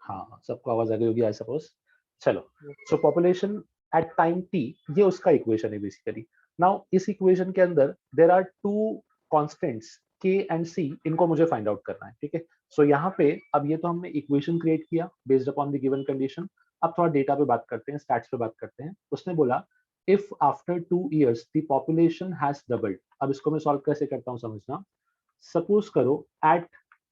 हाँ, सबको आवाज आ गई होगी आई सपोज। चलो, सो पॉपुलेशन एट टाइम टी, ये उसका इक्वेशन है बेसिकली। नाउ इस इक्वेशन के अंदर देयर आर टू कांस्टेंट्स के एंड सी, इनको मुझे फाइंड आउट करना है, ठीक है। सो यहाँ पे अब ये तो हमने इक्वेशन क्रिएट किया based upon the given condition. अब थोड़ा डेटा पे बात करते हैं, स्टैट्स पे बात करते हैं। उसने बोला if after 2 years the population has doubled. अब इसको मैं सॉल्व कैसे करता हूँ समझना। सपोज करो एट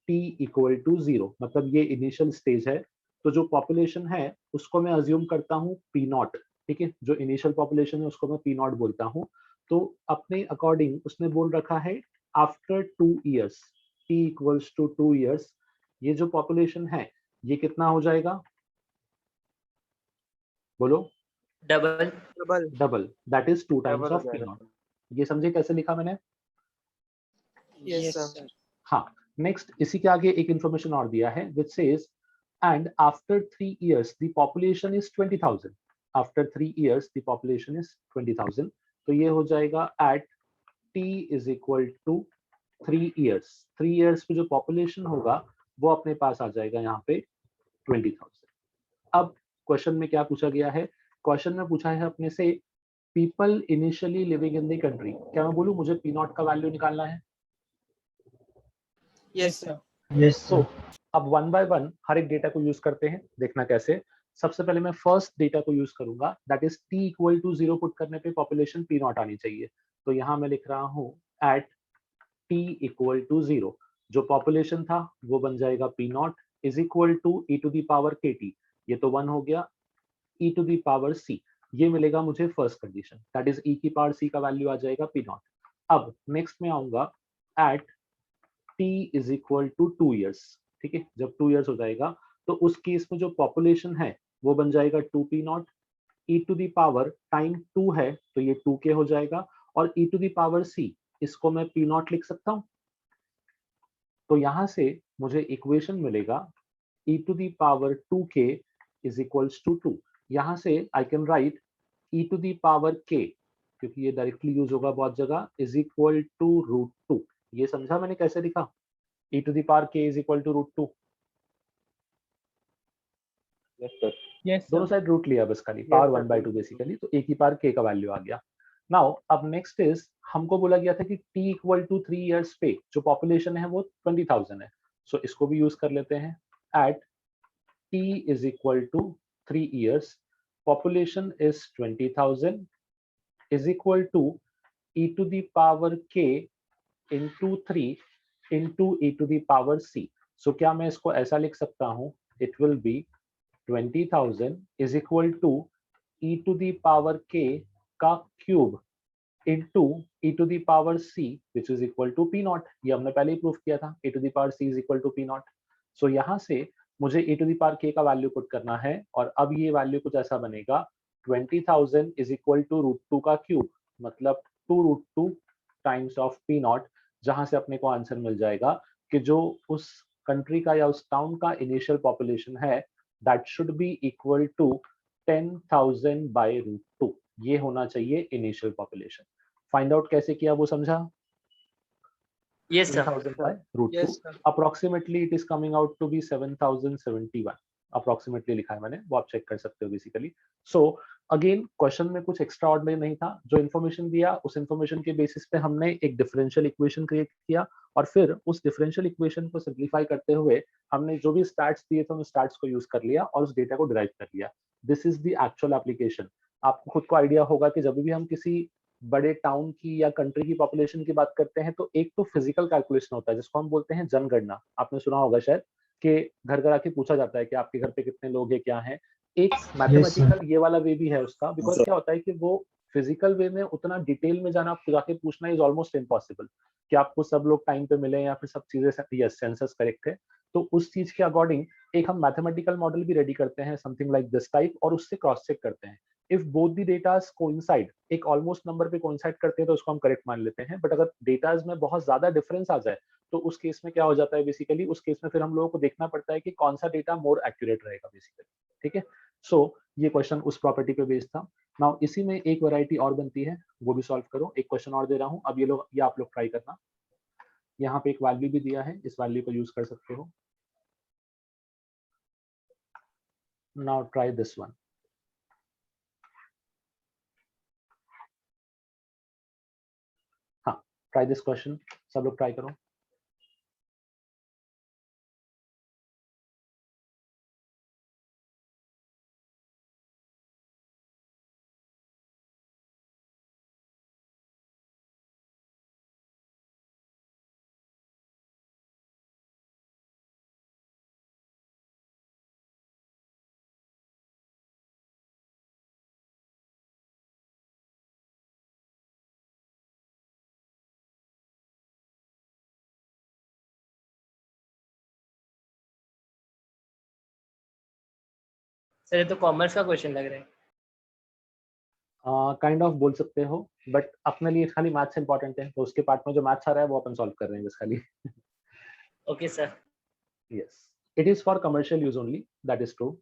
टी इक्वल टू 0, मतलब ये इनिशियल स्टेज है, तो जो पॉपुलेशन है उसको मैं अज्यूम करता हूँ पी नॉट, ठीक है। जो इनिशियल पॉपुलेशन है उसको मैं पी नॉट बोलता हूँ। तो अपने अकॉर्डिंग उसने बोल रखा है after 2 years, T equals to 2 years, ये जो पॉपुलेशन है ये कितना हो जाएगा, बोलो। Double. Double double, that is 2 times double हो ऑफ पी जाएगा। नॉट। ये समझे कैसे लिखा मैंने? Yes sir. हाँ, नेक्स्ट इसी के आगे एक इंफॉर्मेशन और दिया है which says and after 3 years the population is 20,000। After 3 years the population is 20,000। तो ये हो जाएगा at T is equal to 3 years। 3 years पे जो पॉपुलेशन होगा वो अपने पास आ जाएगा यहाँ पे 20,000। अब क्वेश्चन में क्या पूछा गया है? क्वेश्चन में पूछा है अपने से people initially living in the country. क्या मैं बोलूँ मुझे पी नॉट का वैल्यू निकालना है? Yes sir. यस सो अब वन बाय वन हर एक डेटा को यूज करते हैं, देखना कैसे। सबसे पहले मैं फर्स्ट डेटा को यूज करूंगा, that is T equal to 0 put करने पे पॉपुलेशन पी नॉट आनी चाहिए। तो यहाँ मैं लिख रहा हूँ एट टी इक्वल टू 0, जो पॉपुलेशन था वो बन जाएगा P naught is equal to E to the power K T, ये तो 1 हो गया, E to the power C, ये मिलेगा मुझे first condition, that is E की पावर सी का वैल्यू आ जाएगा पी नॉट। अब नेक्स्ट में आऊंगा at T is equal to 2 years, ठीक है। जब 2 years हो जाएगा तो उस केस में जो पॉपुलेशन है वो बन जाएगा 2 P naught, E to the power time 2 है तो ये 2 के हो जाएगा, और ई टू दी पावर सी इसको मैं पी नॉट लिख सकता हूं। तो यहां से मुझे इक्वेशन मिलेगा ई टू दी पावर 2 के इज इक्वल्स टू 2। यहां से I can write E to the power K, क्योंकि ये डायरेक्टली यूज होगा बहुत जगह, इज इक्वल टू रूट 2। ये समझा मैंने कैसे लिखा? e to the power k is equal to root 2। Yes sir. Yes दोनों साइड रूट लिया बस खाली, पावर 1/2 बेसिकली, तो a की पावर k का वैल्यू आ गया। नाउ अब नेक्स्ट इज, हमको बोला गया था कि t इक्वल टू 3 years पे जो पॉपुलेशन है वो 20,000 है। सो इसको भी यूज कर लेते हैं at t is equal to 3 years, population is 20,000 is equal to e to the power k into 3 into e to the power c। सो क्या मैं इसको ऐसा लिख सकता हूँ, it will be 20,000 is equal to e to the power k का cube into e to the power c which is equal to p naught। ये हमने पहले ही प्रूफ किया था, e to the power c is equal to p naught। सो यहाँ से मुझे e to the power k का वैल्यू पुट करना है, और अब ये वैल्यू कुछ ऐसा बनेगा 20,000 is equal to रूट 2 का क्यूब, मतलब 2 root 2 times of p naught, जहां से अपने को आंसर मिल जाएगा कि जो उस कंट्री का या उस टाउन का इनिशियल पॉपुलेशन है that should be equal to 10,000 by root 2। ये होना चाहिए इनिशियल पॉपुलेशन। फाइंड आउट कैसे किया वो समझा? Yes sir. 10,000 by root 2, yes sir. approximately it is coming out to be 7,071 approximately लिखा है मैंने, वो आप चेक कर सकते हो बेसिकली। सो अगेन क्वेश्चन में कुछ एक्स्ट्रा ऑर्डिनरी नहीं था, जो इन्फॉर्मेशन दिया उस इन्फॉर्मेशन के बेसिस पे हमने एक डिफरेंशियल इक्वेशन क्रिएट किया, और फिर उस डिफरेंशियल इक्वेशन को सिंप्लीफाई करते हुए हमने जो भी स्टैट्स दिए थे उन स्टैट्स को यूज कर लिया और उस डेटा को डिराइव कर लिया। This is the actual application. आपको खुद को आइडिया होगा कि जब भी हम किसी बड़े टाउन की या कंट्री की पॉपुलेशन की बात करते हैं तो एक तो फिजिकल कैलकुलेशन होता है जिसको हम बोलते हैं जनगणना, आपने सुना होगा शायद, कि घर घर आके पूछा जाता है कि आपके घर पे कितने लोग हैं, क्या है। एक मैथमेटिकल ये वाला वे भी है उसका, बिकॉज क्या होता है कि वो फिजिकल वे में उतना डिटेल में जाना, आपको जाके पूछना इज ऑलमोस्ट इम्पॉसिबल कि आपको सब लोग टाइम पे मिले या फिर सब चीजें, यस सेंसस करेक्ट है। तो उस चीज के अकॉर्डिंग एक हम मैथमेटिकल मॉडल भी रेडी करते हैं समथिंग लाइक दिस टाइप, और उससे क्रॉस चेक करते हैं। If both the datas coincide, एक ऑलमोस्ट नंबर पे कोइंसाइड करते हैं तो उसको हम करेक्ट मान लेते हैं, बट अगर डेटाज में बहुत ज्यादा डिफरेंस आ जाए तो उस केस में क्या हो जाता है बेसिकली, उस केस में फिर हम लोगों को देखना पड़ता है कि कौन सा डेटा मोर एक्यूरेट रहेगा बेसिकली, ठीक है। सो ये क्वेश्चन उस प्रॉपर्टी पे बेस्ड था। नाउ इसी में एक वैरायटी और बनती है, वो भी सॉल्व करो। एक क्वेश्चन और दे रहा हूँ, अब ये आप लोग ट्राई करना। यहाँ पे एक वैल्यू भी दिया है, इस वैल्यू को यूज कर सकते हो। Now try this one. हाँ, try this question. सब लोग try करो. सर ये तो कॉमर्स का क्वेश्चन लग रहा है। काइंड ऑफ बोल सकते हो, बट अपने लिए खाली मैथ्स इंपॉर्टेंट है, तो उसके पार्ट में जो मैथ्स आ रहा है वो अपन सॉल्व कर रहे हैं बस खाली. Okay sir. Yes, it is for commercial use only, that is true.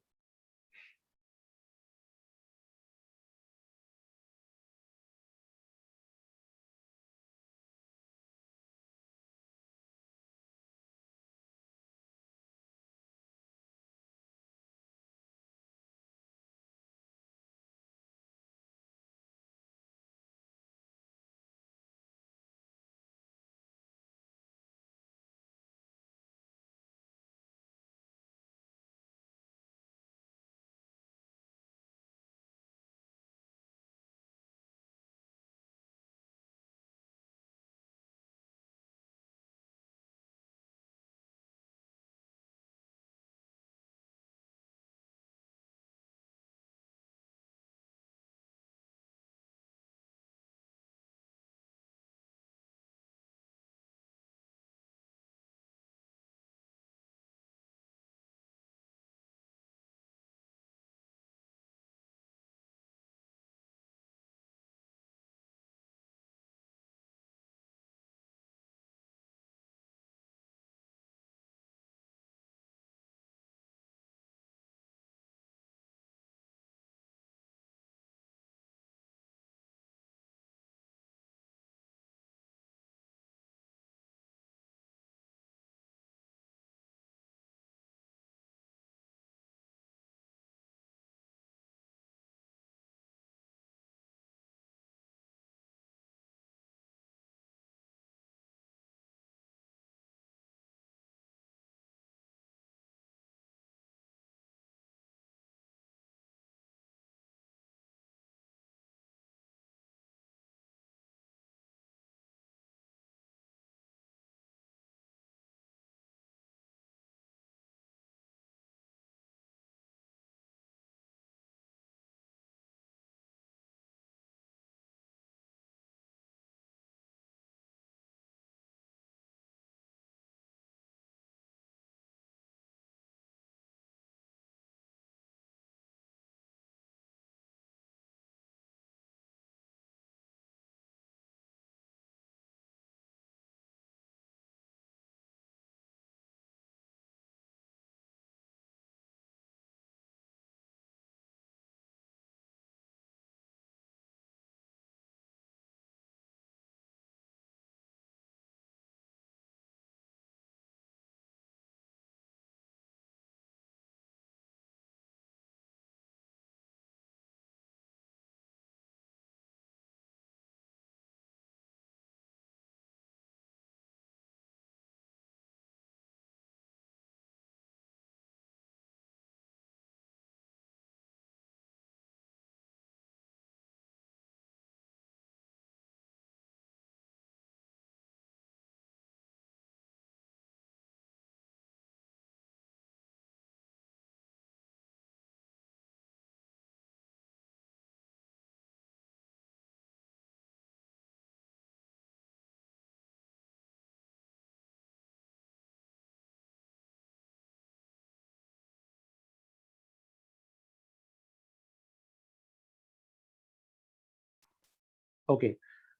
Okay,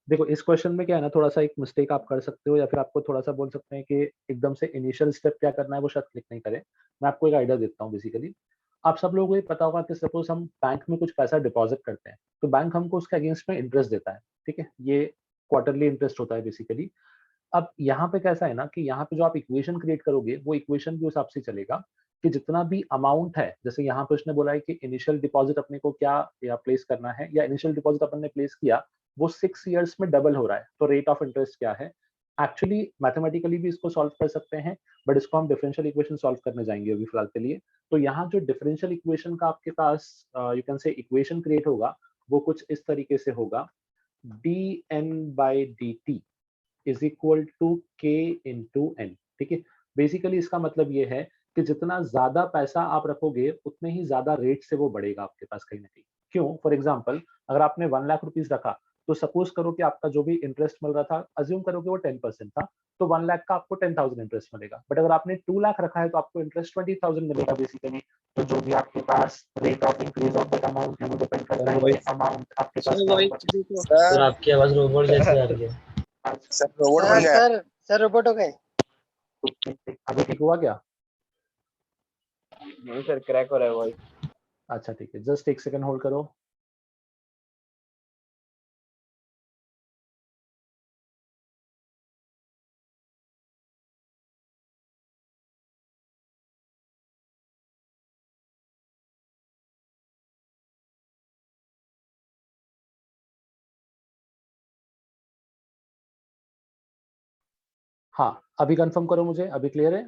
देखो इस क्वेश्चन में क्या है ना, थोड़ा सा एक मिस्टेक आप कर सकते हो, या फिर आपको थोड़ा सा बोल सकते हैं कि एकदम से इनिशियल स्टेप क्या करना है वो शायद क्लिक नहीं करें. मैं आपको एक आइडिया देता हूँ. बेसिकली आप सब लोगों को ये पता होगा कि सपोज हम बैंक में कुछ पैसा डिपॉजिट करते हैं, तो बैंक हमको उसके अगेंस्ट में इंटरेस्ट देता है. ठीक है, ये क्वार्टरली इंटरेस्ट होता है बेसिकली. अब यहाँ पे कैसा है ना कि यहाँ पे जो आप इक्वेशन क्रिएट करोगे वो इक्वेशन के हिसाब से चलेगा कि जितना भी अमाउंट है, जैसे यहाँ पे उसने बोला है कि इनिशियल डिपॉजिट अपने को क्या या प्लेस करना है, या इनिशियल डिपॉजिट अपन ने प्लेस किया वो 6 इयर्स में डबल हो रहा है, तो रेट ऑफ इंटरेस्ट क्या है। एक्चुअली मैथमेटिकली भी इसको सॉल्व कर सकते हैं, बट इसको हम डिफरेंशियल इक्वेशन सॉल्व करने जाएंगे अभी फिलहाल के लिए। तो यहाँ जो डिफरेंशियल इक्वेशन का आपके पास you can say equation create होगा, वो कुछ इस तरीके से होगा, dn/dt is equal to k into n. ठीक है, बेसिकली इसका मतलब ये है कि जितना ज्यादा पैसा आप रखोगे उतने ही ज्यादा रेट से वो बढ़ेगा आपके पास कहीं ना कहीं। क्यों? फॉर एग्जाम्पल, अगर आपने 1 लाख रुपीज रखा, तो सपोज करो कि आपका जो भी इंटरेस्ट मिल रहा था, अज्यूम करो कि वो 10% था, तो 1 लाख का आपको 10,000 इंटरेस्ट मिलेगा। बट अगर आपने 2 लाख रखा है तो आपको इंटरेस्ट 20,000 मिलेगा बेसिकली। तो जो भी आपके पास rate of increase of that amount है वो डिपेंड करता है कि अमाउंट आपके पास क्या होगा। सर सर आपकी आवाज रोबोट जैसी आ रही है। सर रोबोट बन गया। सर रोबोट हो गए। अभी ठीक हुआ क्या? नहीं सर, क्रैक हो रहा है वॉइस। अच्छा ठीक है, जस्ट 1 सेकंड होल्ड करो। हाँ, अभी कंफर्म करो मुझे, अभी क्लियर है?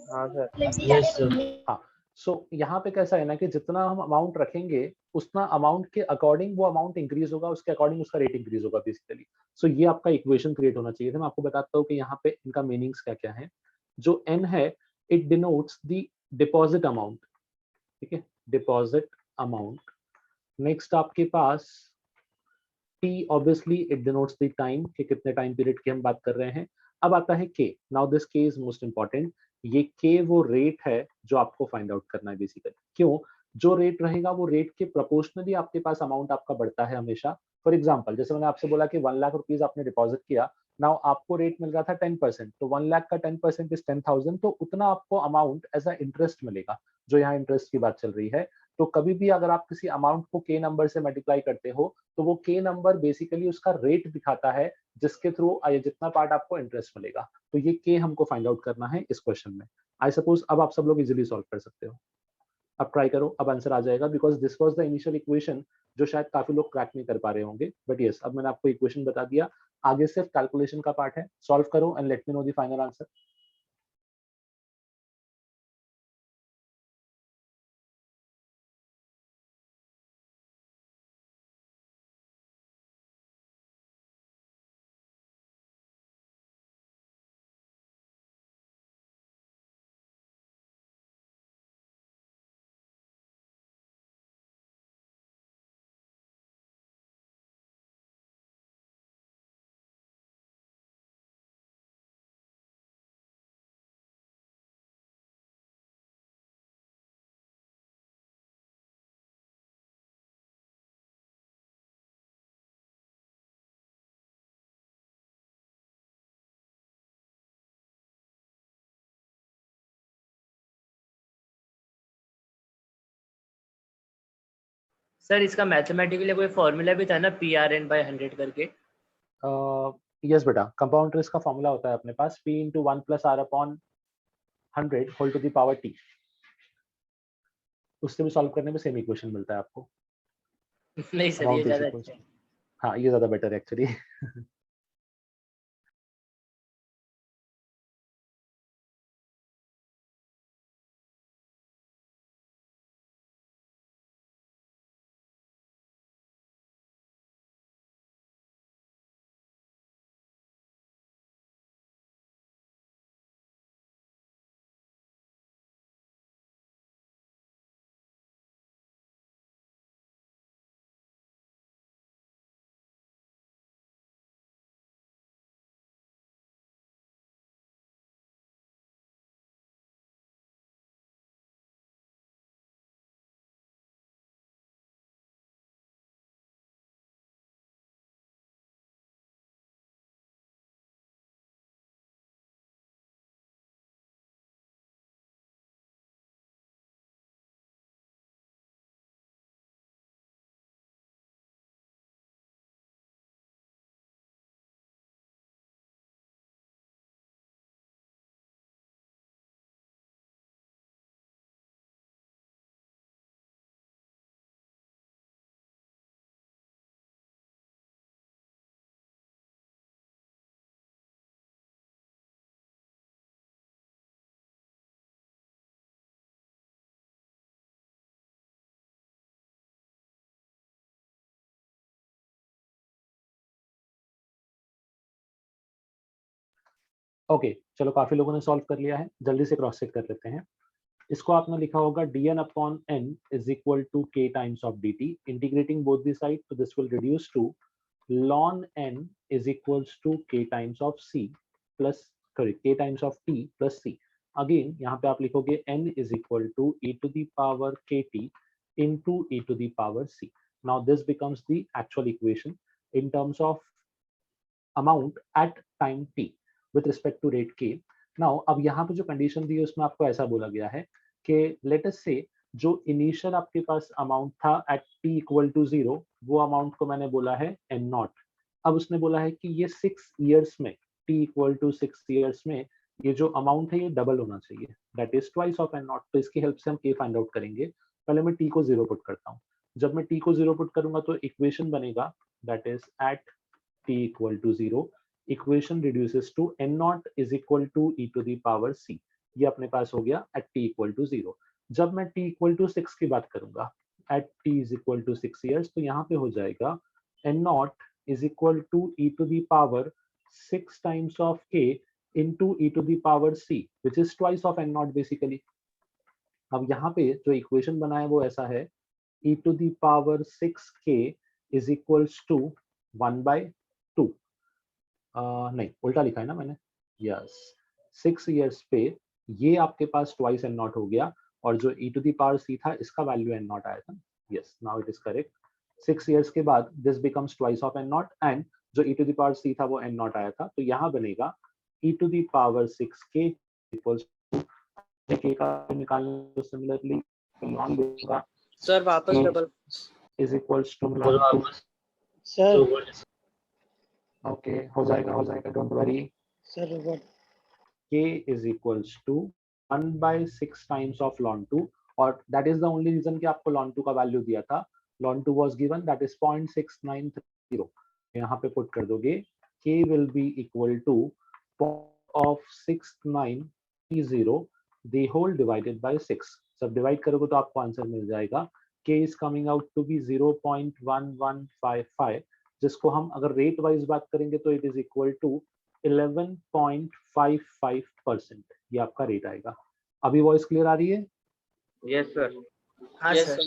हाँ सर। Yes sir. हाँ, सो यहाँ पे कैसा है ना कि जितना हम अमाउंट रखेंगे उतना अमाउंट के अकॉर्डिंग वो अमाउंट इंक्रीज होगा, उसके अकॉर्डिंग उसका रेट इंक्रीज होगा बेसिकली। सो ये आपका इक्वेशन क्रिएट होना चाहिए था। मैं आपको बताता हूँ कि यहाँ पे इनका मीनिंग्स क्या क्या है। जो एन है, it denotes the deposit amount. ठीक है, डिपॉजिट अमाउंट। नेक्स्ट आपके पास t, obviously it denotes the time, कि कितने टाइम पीरियड की हम बात कर रहे हैं। अब आता है के। नाउ दिस के इज मोस्ट इंपॉर्टेंट। ये के वो रेट है जो आपको फाइंड आउट करना है बेसिकली। क्यों? जो रेट रहेगा वो रेट के प्रोपोर्शनली आपके पास अमाउंट आपका बढ़ता है हमेशा। फॉर एग्जाम्पल, जैसे मैंने आपसे बोला कि 1 लाख रुपीज आपने डिपॉजिट किया, नाउ आपको रेट मिल रहा था 10%, तो 1 लाख का 10% इज 10,000, तो उतना आपको अमाउंट एज अ इंटरेस्ट मिलेगा, जो यहाँ इंटरेस्ट की बात चल रही है। तो कभी भी अगर आप किसी अमाउंट को के नंबर से मल्टीप्लाई करते हो, तो वो के नंबर बेसिकली उसका रेट दिखाता है, जिसके थ्रू जितना पार्ट आपको इंटरेस्ट मिलेगा। तो ये के हमको फाइंड आउट करना है इस क्वेश्चन में। आई सपोज अब आप सब लोग इजीली सॉल्व कर सकते हो। अब ट्राई करो, अब आंसर आ जाएगा, because this was the initial equation जो शायद काफी लोग क्रैक नहीं कर पा रहे होंगे। बट यस, अब मैंने आपको इक्वेशन बता दिया, आगे सिर्फ कैलकुलेशन का पार्ट है। सॉल्व करो and let me know the final answer. Sir इसका मैथमेटिकली कोई फॉर्मूला भी था ना, PRN/100 करके। यस बेटा, कंपाउंड इंटरेस्ट का फॉर्मूला होता है अपने पास, p into 1 + r/100 whole to the power t। उससे भी सॉल्व करने में सेम इक्वेशन मिलता है आपको। नहीं सर, ये अमाउंट इज ज्यादा इक्वल, अच्छा है। हाँ ये ज्यादा बेटर है एक्चुअली। ओके चलो काफी लोगों ने सॉल्व कर लिया है, जल्दी से क्रॉस चेक कर लेते हैं। इसको आपने लिखा होगा dn upon n is equal to k times of dt, integrating both the sides, so this will reduce to ln n is equals to k times of c plus k times of t plus c. Again यहाँ पे आप लिखोगे n is equal to e to the power kt into e to the power c. Now this becomes the actual equation in terms of amount at time t with respect to rate k. Now अब यहाँ पे जो condition दी है उसमें आपको ऐसा बोला गया है कि लेट अस से जो इनिशियल आपके पास अमाउंट था एट t इक्वल टू 0, वो अमाउंट को मैंने बोला है n नॉट। अब उसने बोला है कि ये 6 इयर्स में, t इक्वल टू 6 इयर्स में ये जो अमाउंट है ये डबल होना चाहिए, that is twice of n not. तो इसकी हेल्प से हम k फाइंड आउट करेंगे। पहले मैं t को 0 पुट करता हूँ। जब मैं t को 0 पुट करूंगा तो इक्वेशन बनेगा that is at t equal to 0, equation reduces to n naught is equal to e to the power c. ये अपने पास हो गया at t equal to 0। जब मैं t equal to 6 की बात करूंगा at t is equal to 6 years, तो यहाँ पे हो जाएगा n naught is equal to e to the power 6 times of k into e to the power c, which is twice of n naught basically। अब यहाँ पे जो equation बना है वो ऐसा है e to the power 6k is equals to 1 by 2। नहीं उल्टा लिखा है ना मैंने, यस 6 इयर्स पे ये आपके पास ट्वाइस एन नॉट हो गया, और जो e to the power c था इसका वैल्यू एन नॉट आया था। Yes now it is correct. 6 years के बाद this becomes twice of N naught, and जो e to the power c था वो एन नॉट आया था, तो यहाँ बनेगा e to the power 6k equals to k का निकालना, तो सिमिलरली ln देगा सर वापस double is equals to ln 2। Sir okay हो जाएगा don't worry. Sir k is equals to 1 by 6 times of ln 2, और that is the only reason कि आपको ln 2 का वैल्यू दिया था। ln 2 was given, that is 0.690। यहाँ पे पुट कर दोगे k will be equal to of 6930 the whole divided by 6। सब डिवाइड करोगे तो आपको आंसर मिल जाएगा k is coming out to be 0.1155, जिसको हम अगर रेट वाइज बात करेंगे तो इट इज इक्वल टू 11.55%। ये आपका रेट आएगा। अभी वॉइस क्लियर आ रही है? Yes sir. हाँ Yes, सर।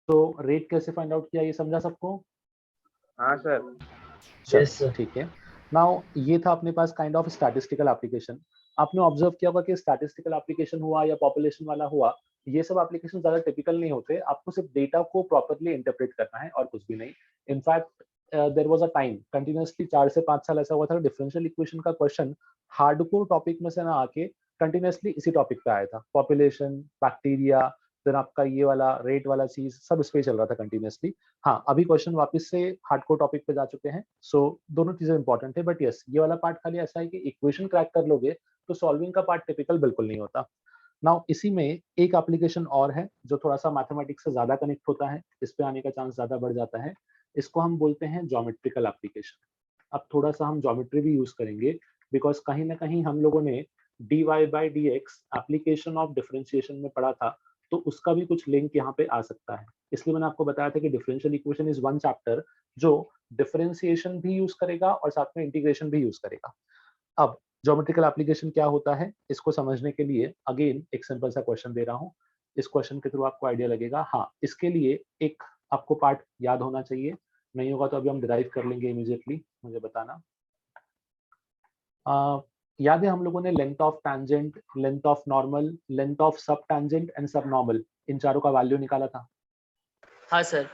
तो रेट कैसे फाइंड आउट किया ये समझा सबको? हाँ सर। Yes, sir. ठीक है। नाउ ये था अपने पास काइंड ऑफ स्टैटिस्टिकल एप्लीकेशन। आपने ऑब्जर्व किया होगा कि स्टैटिस्टिकल एप्लीकेशन हुआ या पॉपुलेशन वाला हुआ, ये सब एप्लीकेशन ज्यादा टिपिकल नहीं होते। आपको सिर्फ डेटा को प्रॉपर्ली इंटरप्रेट करना है और कुछ भी नहीं। In fact there was a time continuously 4 से 5 साल ऐसा हुआ था, डिफरेंशियल इक्वेशन का क्वेश्चन हार्डकोर टॉपिक में से ना आके कंटिन्यूअसली इसी टॉपिक पे आया था। पॉपुलेशन, बैक्टीरिया, देन आपका ये वाला रेट वाला चीज सब इस पे चल रहा था कंटिन्यूअसली। हाँ अभी क्वेश्चन वापस से हार्डकोर टॉपिक पे जा चुके हैं, सो दोनों चीजें इंपॉर्टेंट है। बट यस ये वाला पार्ट खाली ऐसा है कि इक्वेशन क्रैक कर लोगे तो सॉल्विंग का पार्ट टिपिकल बिल्कुल नहीं होता। नाउ इसी में एक एप्लीकेशन और है जो थोड़ा सा मैथमेटिक्स से ज्यादा कनेक्ट होता है, इस पे आने का चांस ज्यादा बढ़ जाता है। इसको हम बोलते हैं ज्योमेट्रिकल एप्लीकेशन। अब थोड़ा सा हम ज्योमेट्री भी यूज करेंगे बिकॉज कहीं ना कहीं हम लोगों ने dy by dx application of differentiation में पढ़ा था, तो उसका भी कुछ लिंक यहाँ पे आ सकता है। इसलिए मैंने आपको बताया था कि differential equation is one chapter जो डिफरेंशिएशन भी यूज करेगा और साथ में इंटीग्रेशन भी यूज करेगा। अब ज्योमेट्रिकल एप्लीकेशन क्या होता है इसको समझने के लिए अगेन एक सिंपल सा क्वेश्चन दे रहा हूँ। इस क्वेश्चन के थ्रू आपको आइडिया लगेगा। हाँ इसके लिए एक आपको पार्ट याद होना चाहिए, नहीं होगा तो अभी हम डिराइव कर लेंगे इमीडिएटली, मुझे बताना। याद है हम लोगों ने length of tangent, length of normal, length of sub tangent and सब नॉर्मल, इन चारों का वैल्यू निकाला था। हाँ सर।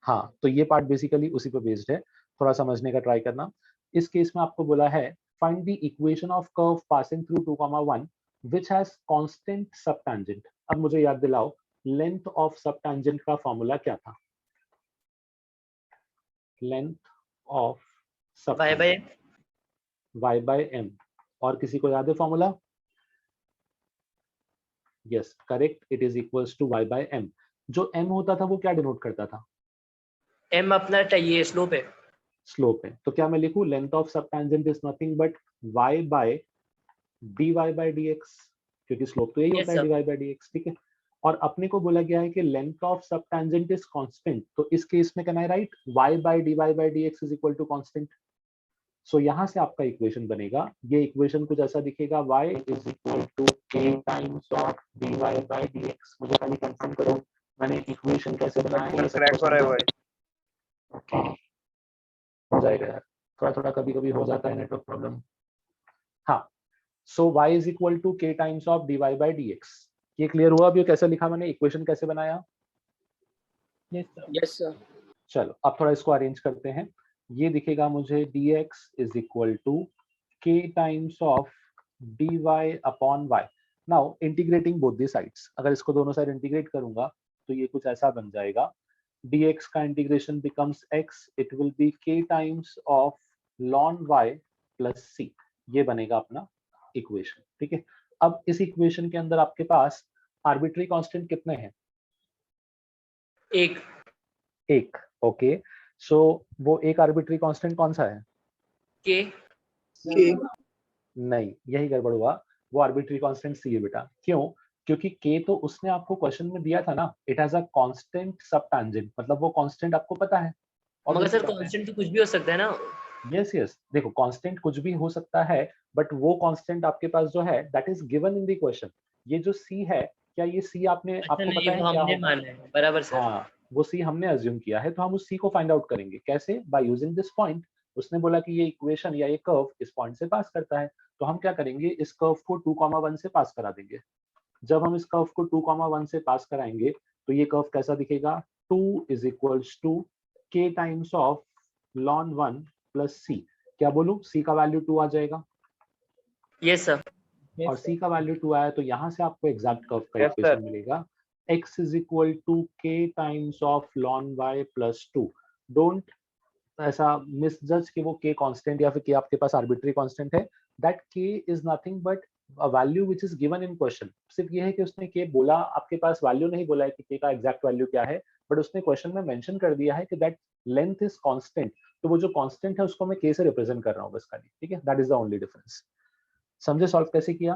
हाँ तो ये पार्ट बेसिकली उसी पे बेस्ड है, थोड़ा समझने का ट्राई करना। इस केस में आपको बोला है find the equation of curve passing through 2,1 which has constant sub tangent. अब मुझे याद दिलाओ लेंथ ऑफ सब टैंजेंट का फॉर्मूला क्या था? Length of sub y by m, और किसी को याद है formula? Yes correct, it is equals to y by m। जो m होता था वो क्या डिनोट करता था? m अपना ये स्लोप है। स्लोप है। तो क्या मैं लिखूं length of sub tangent is nothing but y by dy by dx, क्योंकि स्लोप तो यही होता है dy by dx। ठीक है, और अपने को बोला गया है कि length of sub tangent is constant, तो इस केस में can I write y by dy by dx is equal to constant. So यहाँ से आपका इक्वेशन बनेगा, ये इक्वेशन कुछ ऐसा दिखेगा, y is equal to k times of dy by dx। मुझे खाली कंफर्म करो मैंने इक्वेशन कैसे बनाया है, सर क्रैक हो रहा है भाई। ओके हो जाएगा यार, थोड़ा थोड़ा कभी कभी हो जाता है नेटवर्क प्रॉब्लम। हाँ, so y is equal to k times of dy by dx। ये क्लियर हुआ अभी कैसे लिखा मैंने, इक्वेशन कैसे बनाया? Yes sir. चलो अब थोड़ा इसको अरेंज करते हैं। ये दिखेगा मुझे dx is equal to k times of dy upon y। Now integrating both the sides, अगर इसको दोनों साइड इंटीग्रेट करूंगा तो ये कुछ ऐसा बन जाएगा, dx का integration becomes x, it will be k times of ln y plus c। ये बनेगा अपना इक्वेशन। ठीक है, अब इस इक्वेशन के अंदर आपके पास आर्बिट्री कांस्टेंट कितने हैं? एक। ओके, सो वो एक आर्बिट्री कांस्टेंट कौन सा है? के नहीं, यही गड़बड़ हुआ, वो आर्बिट्री कांस्टेंट सी है बेटा। क्यों? क्योंकि के तो उसने आपको क्वेश्चन में दिया था ना, it has a constant sub tangent, मतलब वो कांस्टेंट आपको पता है। मगर सर कांस्टेंट तो कुछ भी हो सकता है ना। यस यस, देखो कांस्टेंट कुछ भी हो सकता है, बट वो कांस्टेंट आपके पास जो है that is given in the question. ये जो सी है, क्या ये सी आपने अच्छा आपको नहीं, पता है वो क्या हमने होगा? माना है, बराबर सर। हाँ, वो सी हमने अज्यूम किया है, तो हम उस सी को फाइंड आउट करेंगे कैसे? By using this point. उसने बोला कि ये इक्वेशन या ये कर्व इस पॉइंट से पास करता है, तो हम क्या करेंगे, इस कर्व को 2,1 से पास करा देंगे। जब हम इस कर्व को 2,1 से पास कराएंगे तो ये कर्व कैसा दिखेगा? 2 is equals to k times of ln 1 plus c। क्या बोलूं, c का वैल्यू 2 आ जाएगा, यस सर। और c का वैल्यू 2 आया तो यहाँ से आपको एग्जैक्ट कर्व का Yes, इक्वेशन sir. मिलेगा, x is equal to k times of ln y plus 2। Don't ऐसा मिसजज कि वो k कांस्टेंट या फिर k आपके पास आर्बिट्री कांस्टेंट है। That k is nothing but a value which is given in question. सिर्फ ये है कि उसने k बोला, आपके पास वैल्यू नहीं बोला है कि k का एग्जैक्ट वैल्यू क्या है, बट उसने क्वेश्चन में मेंशन कर दिया है कि दैट लेंथ इज कांस्टेंट। तो वो जो कांस्टेंट है उसको मैं k से रिप्रेजेंट कर रहा हूँ बस खाली। ठीक है, that is the only difference. समझे सॉल्व कैसे किया?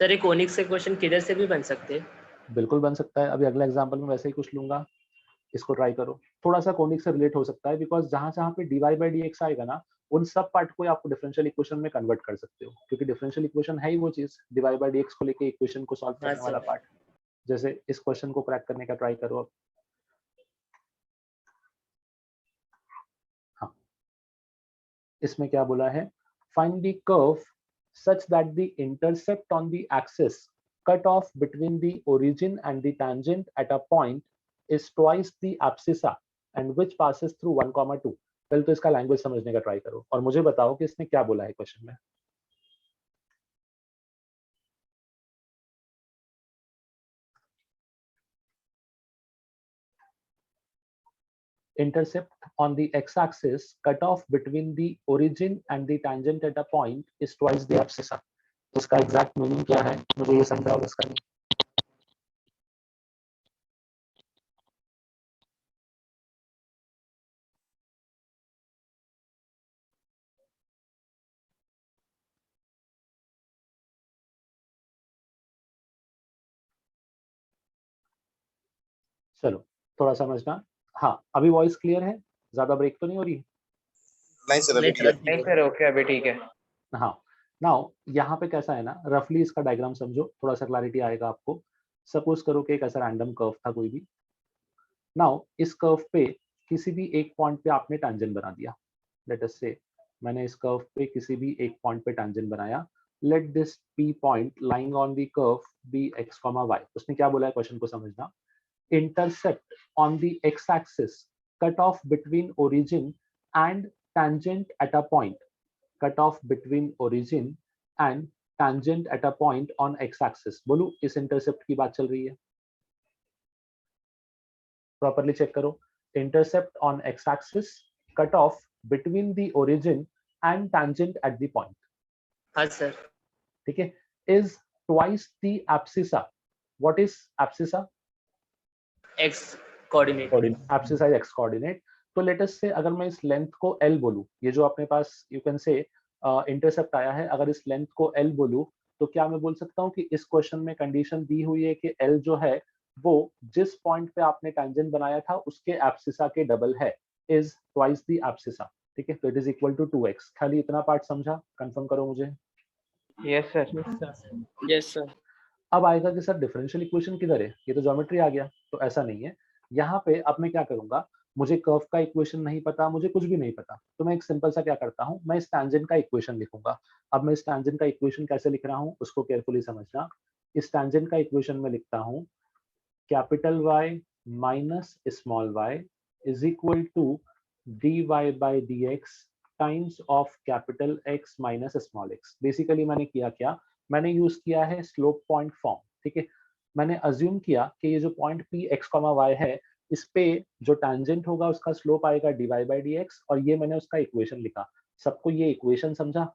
सर एक कोनिक से क्वेश्चन किधर से भी बन सकते हैं। बिल्कुल बन सकता है, अभी अगला एग्जाम्पल में वैसे ही कुछ लूंगा, इसको ट्राई करो। थोड़ा सा कोनिक से रिलेट हो सकता है, बिकॉज जहां जहां पे dy बाई dx आएगा ना, उन सब पार्ट को आपको डिफरेंशियल इक्वेशन में कन्वर्ट कर सकते हो, क्योंकि डिफरेंशियल इक्वेशन है ही वो चीज, dy बाई dx को लेके इक्वेशन को सॉल्व हाँ करने वाला सर। पार्ट। जैसे इस क्वेश्चन को क्रैक करने का ट्राई करो अब। हाँ, इसमें क्या बोला है, find the curve such that the intercept on the axis cut off between the origin and the tangent at a point is twice the abscissa and which passes through 1,2। पहले तो इसका लैंग्वेज समझने का ट्राई करो और मुझे बताओ कि इसने क्या बोला है क्वेश्चन में। Intercept on the x-axis cut off between the origin and the tangent at a point is twice the abscissa। उसका एग्जैक्ट मीनिंग क्या है, मुझे ये समझाओ इसका। चलो थोड़ा समझना। हाँ, अभी वॉइस क्लियर है, ज्यादा ब्रेक तो नहीं हो रही? नहीं सर अभी क्लियर। नहीं सर, ओके अभी ठीक है। हाँ, नाउ यहाँ पे कैसा है ना, रफली इसका डायग्राम समझो, थोड़ा सा क्लैरिटी आएगा आपको। सपोज करो कि एक ऐसा रैंडम कर्व था कोई भी। नाउ इस कर्व पे किसी भी एक पॉइंट पे आपने टैंजेंट बना दिया। लेट अस से मैंने इस कर्व पे किसी भी एक पॉइंट पे टैंजेंट बनाया। Let this P point lying on the curve be x comma y. उसने क्या बोला है, क्वेश्चन को समझना। Intercept on the x-axis cut off between origin and tangent at a point। cut off between origin and tangent at a point on x-axis। बोलू इस intercept की बात चल रही है, प्रॉपरली चेक करो। Intercept on x-axis cut off between the origin and tangent at the point। हाँ sir. ठीक है, is twice the abscissa। what is abscissa? X coordinate. Abscissa is x coordinate. तो लेटेस्ट से अगर मैं इस लेंथ को L बोलूं, ये जो अपने पास यू कैन से इंटरसेप्ट आया है, अगर इस लेंथ को L बोलूं तो क्या मैं बोल सकता हूं कि इस क्वेश्चन में कंडीशन दी हुई है कि L जो है वो जिस पॉइंट पे आपने टैंजेंट बनाया था उसके एब्सिसा के डबल है, इज ट्वाइस द एब्सिसा। ठीक है, तो it is equal to 2x। खाली इतना पार्ट समझा, कंफर्म करो मुझे। Yes sir. Yes sir. अब आएगा कि सर डिफरेंशियल इक्वेशन किधर है, ये तो ज्योमेट्री आ गया। तो ऐसा नहीं है, यहाँ पे अब मैं क्या करूंगा, मुझे कर्व का इक्वेशन नहीं पता, मुझे कुछ भी नहीं पता, तो मैं एक सिंपल सा क्या करता हूँ, मैं इस टैंजेंट का इक्वेशन लिखूंगा। अब मैं इस टैंजेंट का इक्वेशन कैसे लिख रहा हूँ उसको केयरफुली समझना। इस टैंजेंट का इक्वेशन में लिखता हूँ capital Y minus small y is equal to dy by dx times of capital X minus small x। Basically मैंने किया क्या, मैंने यूज किया है स्लोप पॉइंट फॉर्म। ठीक है, मैंने अज्यूम किया कि ये जो पॉइंट P x, y है, इस पे जो टैंजेंट होगा उसका स्लोप आएगा dy बाई dx, और ये मैंने उसका इक्वेशन लिखा। सबको ये इक्वेशन समझा?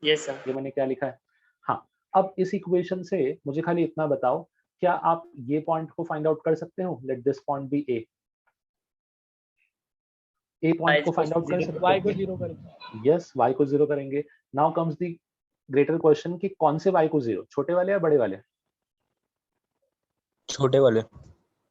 Yes sir. ये मैंने क्या लिखा है। हाँ, अब इस इक्वेशन से मुझे खाली इतना बताओ, क्या आप ये पॉइंट को फाइंड आउट कर सकते हो? Let this point be A point को फाइंड आउट कर सकते y को हो? 0 करेंगे। यस, y को 0 करेंगे। Now comes the greater question कि कौन से y को 0, छोटे वाले या बड़े वाले? छोटे वाले।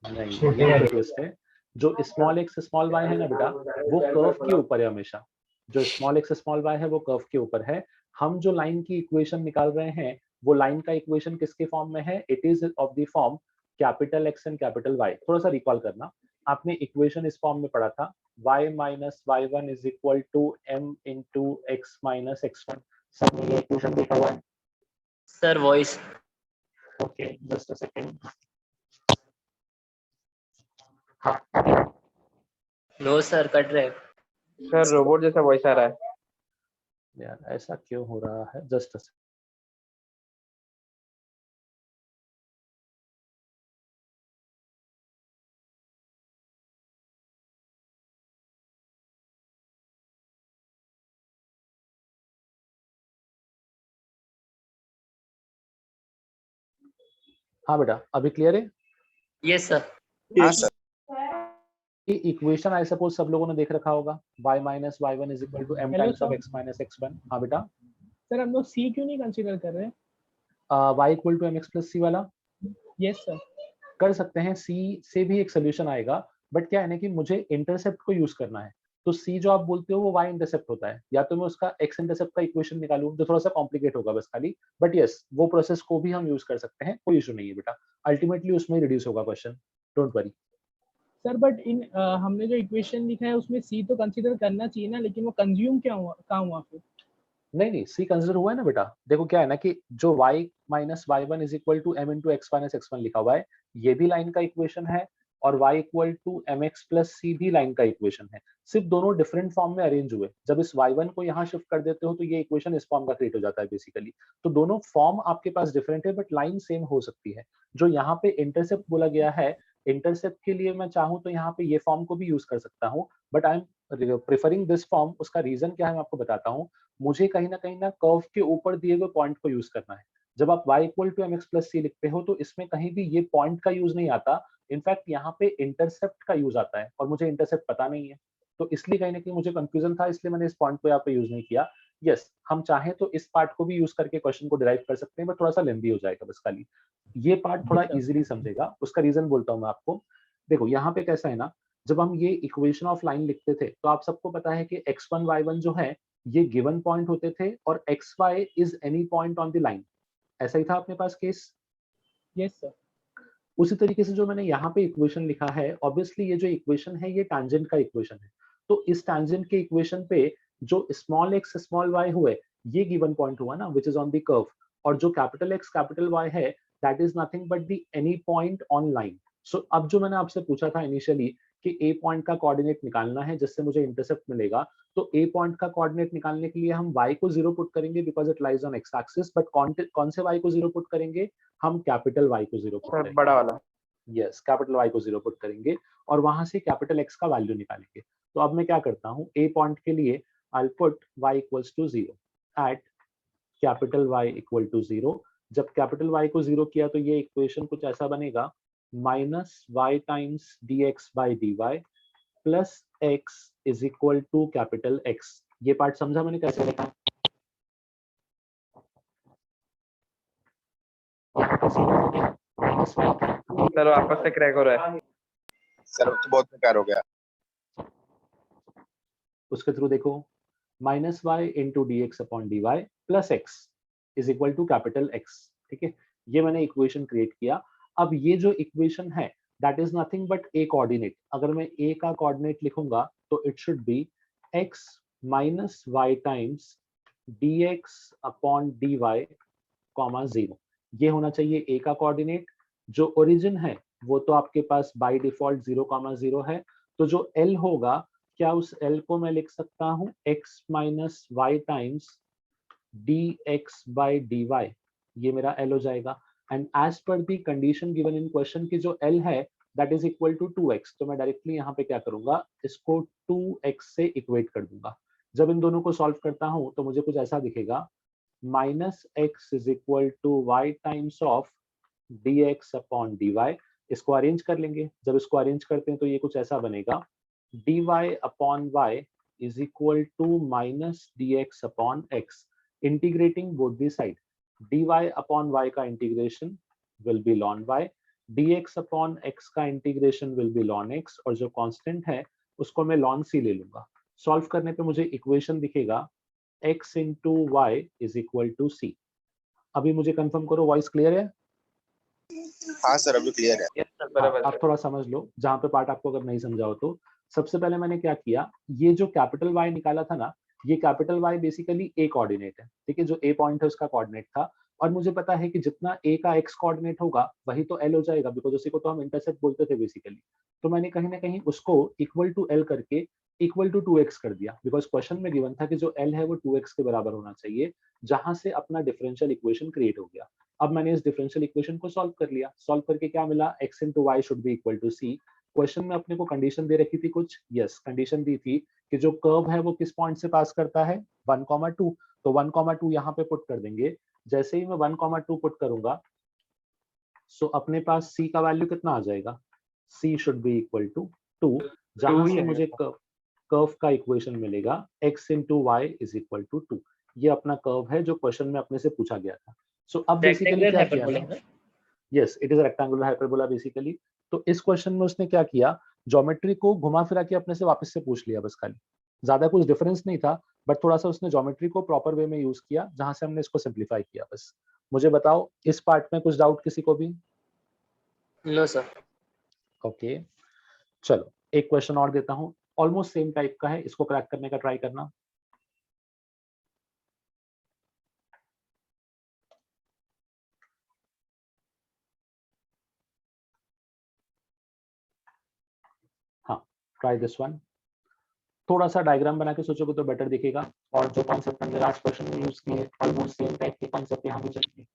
नहीं, ये ट्विस्ट है। जो स्मॉल x स्मॉल y है ना बेटा, वो कर्व के ऊपर है हमेशा। जो स्मॉल x स्मॉल y है वो कर्व के ऊपर है। हम जो लाइन की इक्वेशन निकाल रहे हैं, वो लाइन का इक्वेशन किसके फॉर्म में है? It is of the form capital X and capital Y। थोड़ा सा रिकॉल करना, आपने इक्वेशन इस फॉर्म में पढ़ा था, y minus y1 is equal to m into x minus x1। सब में ये इक्वेशन लिखा हुआ है। Sir voice. Okay, just a second. No sir, cut रहे। सर रोबोट जैसा वॉइस आ रहा है। यार ऐसा क्यों हो रहा है? Just a second. हाँ बेटा, अभी क्लियर है? Yes sir. हाँ सर। ये इक्वेशन आई सपोज सब लोगों ने देख रखा होगा, y minus y1 is equal to m Hello, times of sir. x minus x1। हाँ बेटा, सर हम लोग c क्यों नहीं कंसीडर कर रहे हैं? y equal to mx plus c वाला यस सर। कर सकते हैं। c से भी एक सोल्यूशन आएगा, बट क्या है ना कि मुझे इंटरसेप्ट को यूज करना है। तो c जो आप बोलते हो वो y इंटरसेप्ट होता है, या तो मैं उसका x इंटरसेप्ट का इक्वेशन निकालूं, जो थोड़ा सा कॉम्प्लिकेट होगा बस खाली। बट यस, वो प्रोसेस को भी हम यूज कर सकते हैं, कोई इशू नहीं है बेटा। अल्टीमेटली उसमें रिड्यूस होगा question, don't worry. Sir but in हमने जो इक्वेशन लिखा है उसमें c तो कंसीडर करना चाहिए ना, लेकिन वो कंज्यूम क्या हुआ, कहाँ हुआ फिर? नहीं, सी कंसिडर हुआ है ना बेटा। देखो क्या है ना कि जो y minus y1 is equal to m into x minus x1 लिखा हुआ है, ये भी लाइन का इक्वेशन है, और y equal to mx plus c भी लाइन का इक्वेशन है। सिर्फ दोनों डिफरेंट फॉर्म में अरेंज हुए। जब इस y1 को यहाँ शिफ्ट कर देते हो तो ये इक्वेशन इस फॉर्म का क्रिएट हो जाता है बेसिकली। तो दोनों फॉर्म आपके पास डिफरेंट है, बट लाइन सेम हो सकती है। जो यहाँ पे इंटरसेप्ट बोला गया है, इंटरसेप्ट के लिए मैं चाहूँ तो यहाँ पे ये फॉर्म को भी यूज कर सकता हूँ, but I am preferring this form. उसका रीजन क्या है मैं आपको बताता हूँ। मुझे कहीं ना कर्व के ऊपर दिए हुए पॉइंट को यूज करना है। जब आप y equal to mx plus c लिखते हो तो इसमें कहीं भी ये पॉइंट का यूज नहीं आता। इनफैक्ट यहाँ पे इंटरसेप्ट का यूज आता है, और मुझे इंटरसेप्ट पता नहीं है, तो इसलिए कहीं ना कहीं मुझे कंफ्यूजन था, इसलिए मैंने इस पॉइंट को यहाँ पे यूज नहीं किया। यस, हम चाहें तो इस पार्ट को भी यूज करके क्वेश्चन को डिराइव कर सकते हैं, बट थोड़ा सा लेंदी हो जाएगा बस खाली। ये पार्ट थोड़ा इजीली समझेगा, उसका रीजन बोलता हूँ मैं आपको। देखो यहाँ पे कैसा है ना, जब हम ये इक्वेशन ऑफ लाइन लिखते थे तो आप सबको पता है कि x1 y1 जो है ये गिवन पॉइंट होते थे, और xy is any point on the line. ऐसा ही था अपने पास केस। Yes sir. उसी तरीके से जो मैंने यहाँ पे इक्वेशन लिखा है, ऑब्वियसली ये जो इक्वेशन है ये टैंजेंट का इक्वेशन है। तो इस टैंजेंट के इक्वेशन पे जो स्मॉल x स्मॉल y हुए, ये गिवन पॉइंट हुआ ना, which is on the curve. और जो कैपिटल X कैपिटल Y है, that is nothing but the any point on line. So अब जो मैंने आपसे पूछा था इनिशियली कि ए पॉइंट का कोऑर्डिनेट निकालना है जिससे मुझे इंटरसेप्ट मिलेगा, तो ए पॉइंट का कोऑर्डिनेट निकालने के लिए हम y को 0 पुट करेंगे because it lies on x axis. But कौन से y को 0 पुट करेंगे? हम कैपिटल Y को 0 पुट सर करेंगे। बड़ा वाला। यस, कैपिटल Y को 0 पुट करेंगे, और वहां से कैपिटल X का वैल्यू निकालेंगे। तो अब मैं क्या करता हूँ, ए पॉइंट के लिए I put y equals to 0 at capital Y equal to 0। जब कैपिटल Y को 0 किया तो ये इक्वेशन कुछ ऐसा बनेगा, minus y times dx by dy plus x is equal to capital X। ये पार्ट समझा मैंने कैसे लिखा? सर वापस से क्रैक हो रहा है। सर तो बहुत बेकार हो गया। उसके थ्रू देखो, minus y into d x upon d y plus x is equal to capital x. ठीक है, ये मैंने इक्वेशन क्रिएट किया। अब ये जो इक्वेशन है that is nothing but A coordinate. अगर मैं ए का कोऑर्डिनेट लिखूंगा तो it should be x minus y times d x upon d y comma 0। ये होना चाहिए ए का कोऑर्डिनेट। जो ओरिजिन है वो तो आपके पास बाय डिफॉल्ट 0,0 है, तो जो एल होगा, क्या उस एल को मैं लिख सकता हूं x minus y times d x by d y, ये मेरा एल हो जाएगा। And as per the condition given in question की जो एल है that is equal to 2x, तो मैं डायरेक्टली यहाँ पे क्या करूंगा, इसको 2x से इक्वेट कर दूंगा। जब इन दोनों को सॉल्व करता हूं तो मुझे कुछ ऐसा दिखेगा, minus x is equal to y times of d x upon d y. इसको अरेंज कर लेंगे, जब इसको अरेंज करते हैं तो ये कुछ ऐसा बनेगा, d y upon y is equal to minus d x upon x, integrating both the side. D y upon y का integration will be ln y, d x upon x का integration will be ln x, और जो constant है उसको मैं lawn सी ले लूंगा। Solve करने पे मुझे इक्वेशन दिखेगा x into y is equal to C. अभी मुझे कंफर्म करो, वॉइस क्लियर है? हाँ सर, अभी क्लियर है। यस सर, बराबर आप सर। थोड़ा समझ लो जहां पे पार्ट आपको अगर नहीं समझा हो तो। सबसे पहले मैंने क्या किया, ये जो कैपिटल वाई निकाला था ना, ये कैपिटल वाई बेसिकली ए कोऑर्डिनेट है। ठीक है, जो ए पॉइंट है उसका कोऑर्डिनेट था, और मुझे पता है कि जितना ए का एक्स कोऑर्डिनेट होगा वही तो एल हो जाएगा, बिकॉज उसी को तो हम इंटरसेप्ट बोलते थे बेसिकली। तो मैंने कहीं ना कहीं उसको इक्वल टू एल करके इक्वल टू 2x कर दिया, बिकॉज क्वेश्चन में गिवन था कि जो एल है वो 2x के बराबर होना चाहिए, जहां से अपना डिफरेंशियल इक्वेशन क्रिएट हो गया। अब मैंने इस डिफरेंशियल इक्वेशन को सॉल्व कर लिया। सॉल्व करके क्या मिला, x into y should be equal to c. Question में अपने को कंडीशन दे रखी थी कुछ, यस कंडीशन दी थी कि जो कर्व है वो किस पॉइंट से पास करता है, 1,2। तो 1,2 यहाँ पे पुट कर देंगे। जैसे ही मैं 1,2 पुट करूंगा सो अपने पास c का वैल्यू कितना आ जाएगा, c should be equal to 2, जहां ही से आएगा मुझे सर। कर्व का इक्वेशन मिलेगा x into y is equal to 2। ये अपना कर्व है जो क्वेश्चन में अपने से पूछा गया था। सो अब बेसिकली रेक्टेंगुलर क्या किया हाइपरबोला ना, है ना? Yes it is rectangular hyperbola basically. तो इस क्वेश्चन में उसने क्या किया, ज्योमेट्री को घुमा फिरा के अपने से वापस से पूछ लिया बस खाली। ज्यादा कुछ डिफरेंस नहीं था, बट थोड़ा सा उसने ज्योमेट्री को प्रॉपर वे में यूज किया, जहां से हमने इसको सिंप्लीफाई किया बस। मुझे बताओ इस पार्ट में कुछ डाउट किसी को भी? No sir. ओके चलो एक क्वेश्चन और देता हूँ, ऑलमोस्ट सेम टाइप का है, इसको क्रैक करने का ट्राई करना। हाँ ट्राई दिस वन। थोड़ा सा डायग्राम बना के सोचोगे तो बेटर दिखेगा, और जो कॉन्सेप्ट हमने लास्ट क्वेश्चन में यूज किए ऑलमोस्ट सेम टाइप के कॉन्सेप्ट यहाँ भी चलेंगे।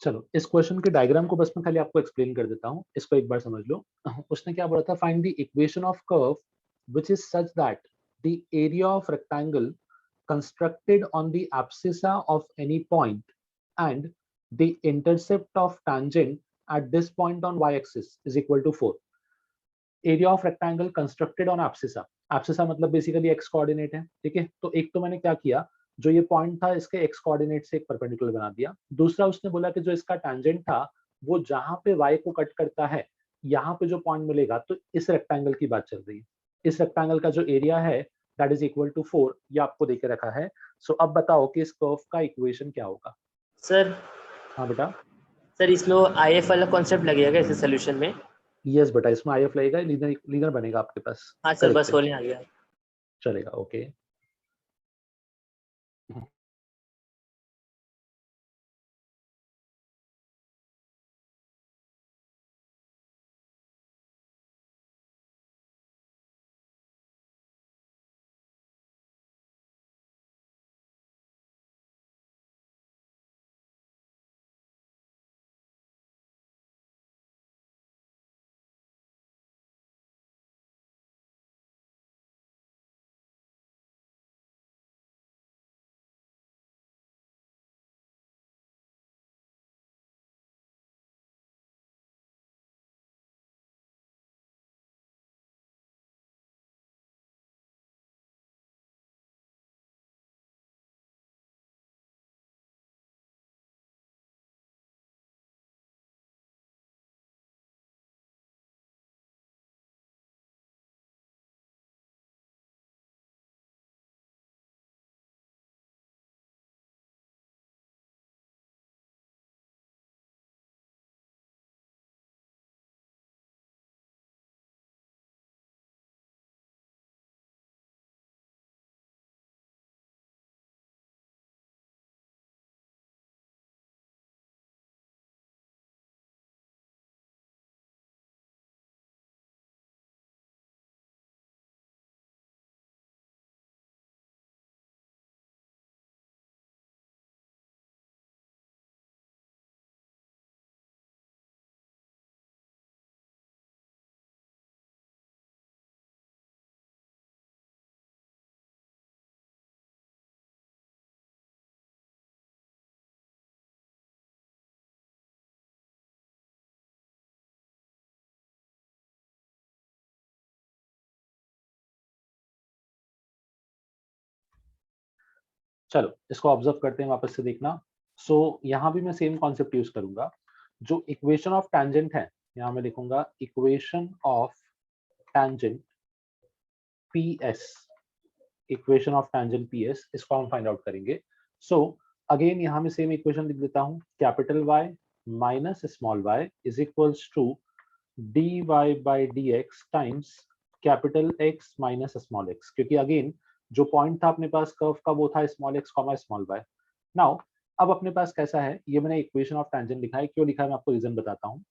चलो इस क्वेश्चन के डायग्राम को बस मैं खाली आपको एक्सप्लेन कर देता हूँ, इसको एक बार समझ लो। उसने क्या बोला था, find the equation of curve which is such that the area of rectangle constructed on the abscissa of any point and the intercept of tangent at this point on y-axis is equal to 4. Area of rectangle constructed on abscissa. Abscissa मतलब basically x coordinate है, ठीक है। तो एक तो मैंने क्या किया, जो ये पॉइंट था इसके x कोऑर्डिनेट से एक परपेंडिकुलर बना दिया। दूसरा उसने बोला कि जो इसका टैंजेंट था वो जहां पे y को कट करता है यहाँ पे जो पॉइंट मिलेगा, तो इस रेक्टेंगल की बात चल रही है। इस रेक्टेंगल का जो एरिया है दैट इज इक्वल टू 4, ये आपको देके रखा है। सो अब बताओ कि इस कर्व का इक्वेशन क्या होगा। सर हाँ बेटा, सर इसमें IF वाला कॉन्सेप्ट लगेगा इस सोल्यूशन में? यस बेटा, इसमें IF लगेगा, लीनियर बनेगा आपके पास। हाँ सर, Correct बस है। होने आ गया। चलेगा, ओके। चलो इसको ऑब्जर्व करते हैं, वापस से देखना। सो यहाँ भी मैं सेम कॉन्सेप्ट यूज करूंगा। जो इक्वेशन ऑफ टैंजेंट है, यहाँ मैं लिखूंगा equation of tangent PS, equation of tangent PS, इसको हम फाइंड आउट करेंगे। सो अगेन यहाँ में सेम इक्वेशन लिख देता हूँ, capital Y minus small y is equals to dy by dx times capital X minus small x, क्योंकि again जो पॉइंट था अपने पास कर्व का वो था small x comma small y। Now अब अपने पास कैसा है, ये मैंने इक्वेशन ऑफ टैंजेंट लिखा है। क्यों लिखा है मैं आपको रीजन बताता हूँ।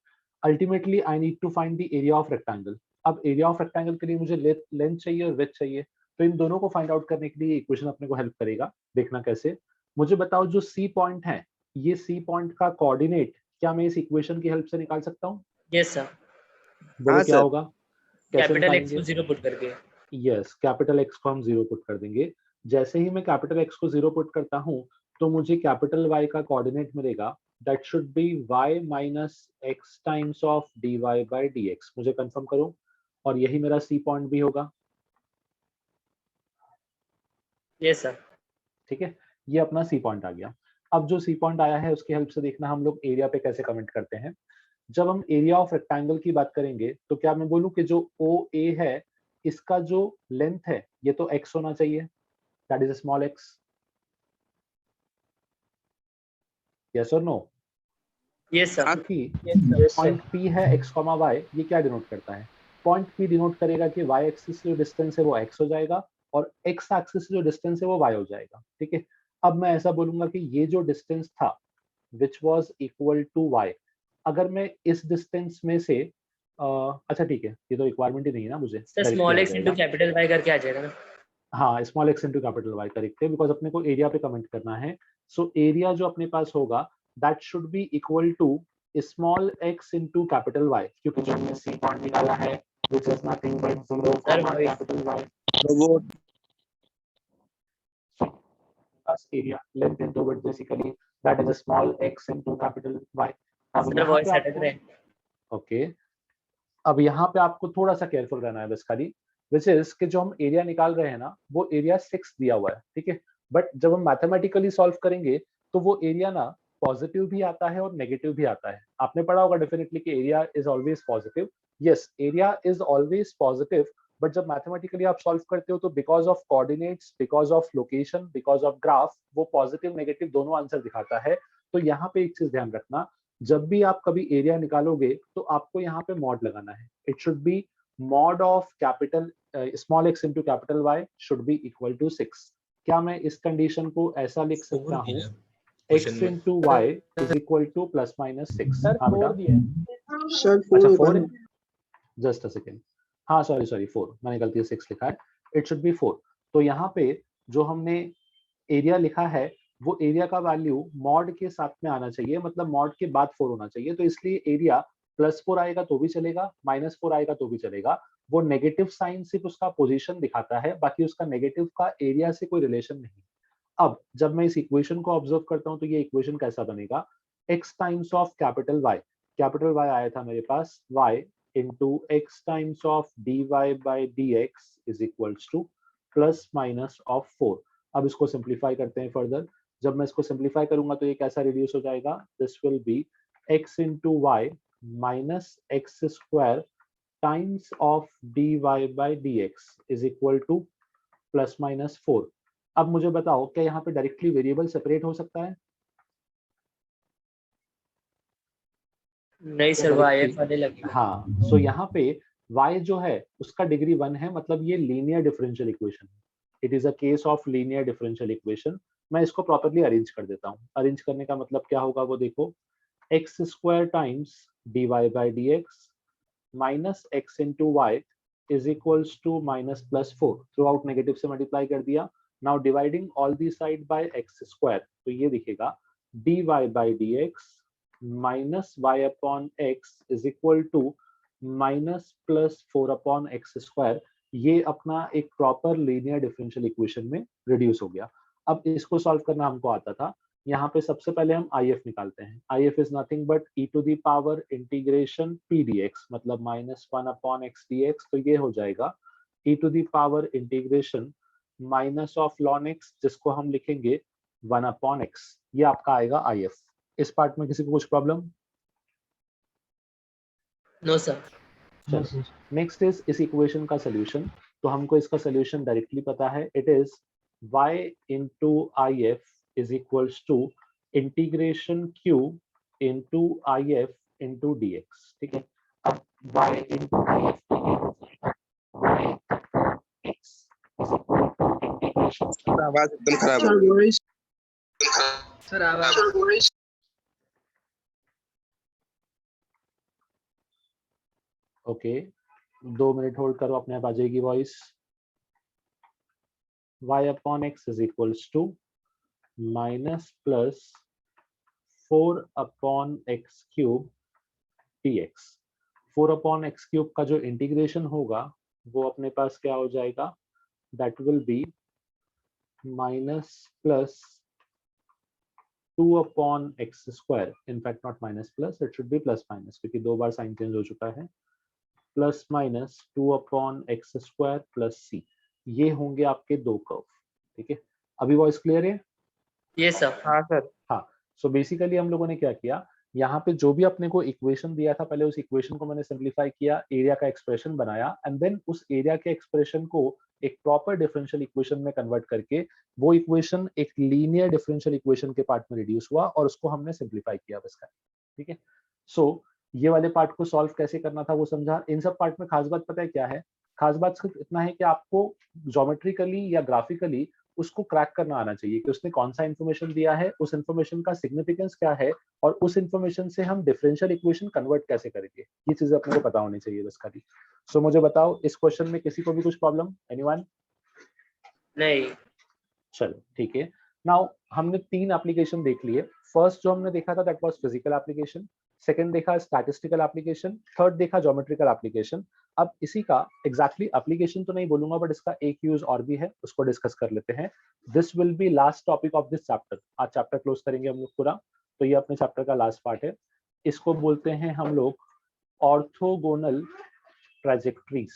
Ultimately I need to find the area of rectangle. अब एरिया ऑफ रेक्टेंगल के लिए मुझे लेंथ चाहिए और विड्थ चाहिए, तो इन दोनों को फाइंड आउट करने के लिए इक्वेशन अपने को हेल्प करेगा। देखना कैसे, मुझे बताओ जो C पॉइंट है, ये C पॉइंट का कोऑर्डिनेट क्या मैं इस इक्वेशन की हेल्प से निकाल सकता हूँ? यस सर, बोलो हाँ, क्या सर। होगा, कैसे कैपिटल X को निकालेंगे? 0 पुट करके। यस, कैपिटल X को हम 0 पुट कर देंगे। जैसे ही मैं कैपिटल X को 0 पुट करता हूँ तो मुझे कैपिटल Y का कोऑर्डिनेट मिलेगा, that should B y minus x times of dy by dx। मुझे कंफर्म करो, और यही मेरा C पॉइंट भी होगा। यस सर, ठीक है, ये अपना C पॉइंट आ गया। अब जो C पॉइंट आया है उसकी हेल्प से देखना हम लोग एरिया पे कैसे कमेंट करते हैं। जब हम एरिया ऑफ रेक्टेंगल की बात करेंगे तो क्या मैं बोलूं कि जो OA है इसका जो लेंथ है ये तो x होना चाहिए, that is small x। Yes और नो? यस सर, क्योंकि पॉइंट P है x, y, ये क्या डिनोट करता है? पॉइंट P डिनोट करेगा कि y एक्सिस से जो डिस्टेंस है वो x हो जाएगा और x एक्सिस से जो डिस्टेंस है वो y हो जाएगा। ठीक है, अब मैं ऐसा बोलूंगा कि ये जो डिस्टेंस था which was equal to y, अगर मैं इस डिस्टेंस में से अच्छा ठीक है, ये तो रिक्वायरमेंट ही नहीं है ना मुझे, सर डायरेक्टली स्मॉल आ x जाएगा। इंटू कैपिटल Y करके आ जाएगा ना? हाँ, small x into capital Y correct है, बिकॉज अपने को एरिया पे कमेंट करना है। सो एरिया जो अपने पास होगा that should be equal to small x into capital Y, क्योंकि जो हमने C पॉइंट निकाला है which is nothing but 0, voice. capital Y robot plus area length into width basically that is a small x into capital Y. अब sir यहाँ voice पे अटक आपको रहे हैं। ओके अब यहाँ पे आपको थोड़ा सा केयरफुल रहना है बस खाली, विच इज कि जो हम एरिया निकाल रहे हैं ना वो एरिया 6 दिया हुआ है, ठीक है, बट जब हम मैथमेटिकली सॉल्व करेंगे तो वो एरिया ना पॉजिटिव भी आता है और नेगेटिव भी आता है। आपने पढ़ा होगा डेफिनेटली कि area is always positive, yes area is always positive, but जब मैथमेटिकली आप सॉल्व करते हो तो because of coordinates, because of location, because of graph वो पॉजिटिव नेगेटिव दोनों आंसर दिखाता है। तो यहाँ पे एक चीज ध्यान रखना, जब भी आप कभी एरिया निकालोगे तो आपको यहाँ पे मॉड लगाना है, it should be mod of capital small x into capital Y should be equal to 6। क्या मैं इस कंडीशन को ऐसा लिख सकता हूँ x into y is equal two plus minus 6? Sir हाँ 4 बेटा, दिया है। सर अच्छा 4 4 है, जस्ट अ सेकेंड, हाँ सॉरी 4 मैंने गलती से 6 लिखा है, इट शुड बी 4। तो यहाँ पे जो हमने एरिया लिखा है वो एरिया का वैल्यू मॉड के साथ में आना चाहिए, मतलब मॉड के बाद 4 होना चाहिए, तो इसलिए एरिया +4 आएगा तो भी चलेगा, -4 आएगा तो भी चलेगा। वो नेगेटिव साइन सिर्फ उसका पोजीशन दिखाता है, बाकी उसका नेगेटिव का एरिया से कोई रिलेशन नहीं। अब जब मैं इस इक्वेशन को ऑब्जर्व करता हूं तो ये इक्वेशन कैसा बनेगा, x times of capital Y आया था मेरे पास y into x times of dy by dx is equals to plus minus of 4। अब इसको सिंप्लीफाई करते हैं फर्दर, जब मैं इसको सिंप्लीफाई करूंगा तो ये कैसा रिड्यूस हो जाएगा, this will be x into y minus x square times of dy by dx is equal to plus minus 4। अब मुझे बताओ क्या यहाँ पे डायरेक्टली वेरिएबल सेपरेट हो सकता है? नहीं सर, वो IF वाले लगे। हाँ, सो यहाँ पे y जो है उसका डिग्री 1 है, मतलब ये लीनियर डिफरेंशियल इक्वेशन है, it is a case of linear differential equation. मैं इसको प्रॉपर्ली अरेंज कर देता हूँ, अरेंज करने का मतलब क्या होगा वो देखो, x square times dy by dx minus x into y is equals to minus plus 4, throughout negative से मल्टीप्लाई कर दिया। Now dividing all the side by x square, तो ये दिखेगा dy by dx minus y upon x is equal to minus plus 4 upon x square. ये अपना एक proper linear differential equation में रिड्यूस हो गया। अब इसको सॉल्व करना हमको आता था, यहाँ पे सबसे पहले हम IF निकालते हैं। IF is nothing but e to the power integration p dx, मतलब माइनस 1 अपॉन x dx, तो ये हो जाएगा e to the power integration minus of ln x, जिसको हम लिखेंगे 1 अपॉन x, ये आपका आएगा IF। इस पार्ट में किसी को कुछ प्रॉब्लम? No sir. चलो नेक्स्ट इज इस इक्वेशन का सोल्यूशन। तो हमको इसका सोल्यूशन डायरेक्टली पता है, it is y into IF is equals to इंटीग्रेशन q into IF into dx, ठीक है। अब y into IF तो ये हो जाएगा y x is equal to integration आवाज एकदम खराब है। सर वॉइस सर आवाज ओके 2 मिनट होल्ड करो, अपने आप आ जाएगी voice. y upon x is equals to minus plus 4 upon x cube dx। 4 upon x cube का जो इंटीग्रेशन होगा वो अपने पास क्या हो जाएगा, that will be minus plus 2 upon x square, in fact not minus plus, it should be plus minus, क्योंकि 2 बार साइन चेंज हो चुका है, plus minus 2 upon x square plus c. ये होंगे आपके दो कर्व, ठीक है। अभी वॉइस क्लियर है? Yes sir. हाँ सर। हाँ, सो बेसिकली हम लोगों ने क्या किया, यहाँ पे जो भी अपने को इक्वेशन दिया था पहले उस इक्वेशन को मैंने सिंप्लीफाई किया, एरिया का एक्सप्रेशन बनाया, एंड देन उस एरिया के एक्सप्रेशन को एक प्रॉपर डिफरेंशियल इक्वेशन में कन्वर्ट करके वो इक्वेशन एक लीनियर डिफरेंशियल इक्वेशन के पार्ट में रिड्यूस हुआ और उसको हमने सिंप्लीफाई किया बस का, ठीक है। सो ये वाले पार्ट को सॉल्व कैसे करना था वो समझा। इन सब पार्ट में खास बात पता है क्या है, खास बात सिर्फ इतना है कि आपको ज्योमेट्रिकली या ग्राफिकली उसको क्रैक करना आना चाहिए कि उसने कौन सा इंफॉर्मेशन दिया है, उस इंफॉर्मेशन का सिग्निफिकेंस क्या है, और उस इंफॉर्मेशन से हम डिफरेंशियल इक्वेशन कन्वर्ट कैसे करेंगे, ये चीजें अपने को पता होनी चाहिए बस खाली। सो मुझे बताओ इस क्वेश्चन में किसी को भी कुछ प्रॉब्लम? एनीवन? नहीं। चलो ठीक है, नाउ हमने 3 एप्लीकेशन देख लिए। फर्स्ट जो हमने देखा था that was physical application, second देखा स्टैटिस्टिकल एप्लीकेशन, थर्ड देखा ज्योमेट्रिकल एप्लीकेशन। अब इसी का एग्जैक्टली एप्लीकेशन तो नहीं बोलूंगा बट इसका एक यूज और भी है, उसको डिस्कस कर लेते हैं। This will be last topic of this chapter. आज चैप्टर क्लोज करेंगे हम लोग पूरा, तो ये अपने चैप्टर का लास्ट पार्ट है। इसको बोलते हैं हम लोग ऑर्थोगोनल ट्रैजेक्टरीज।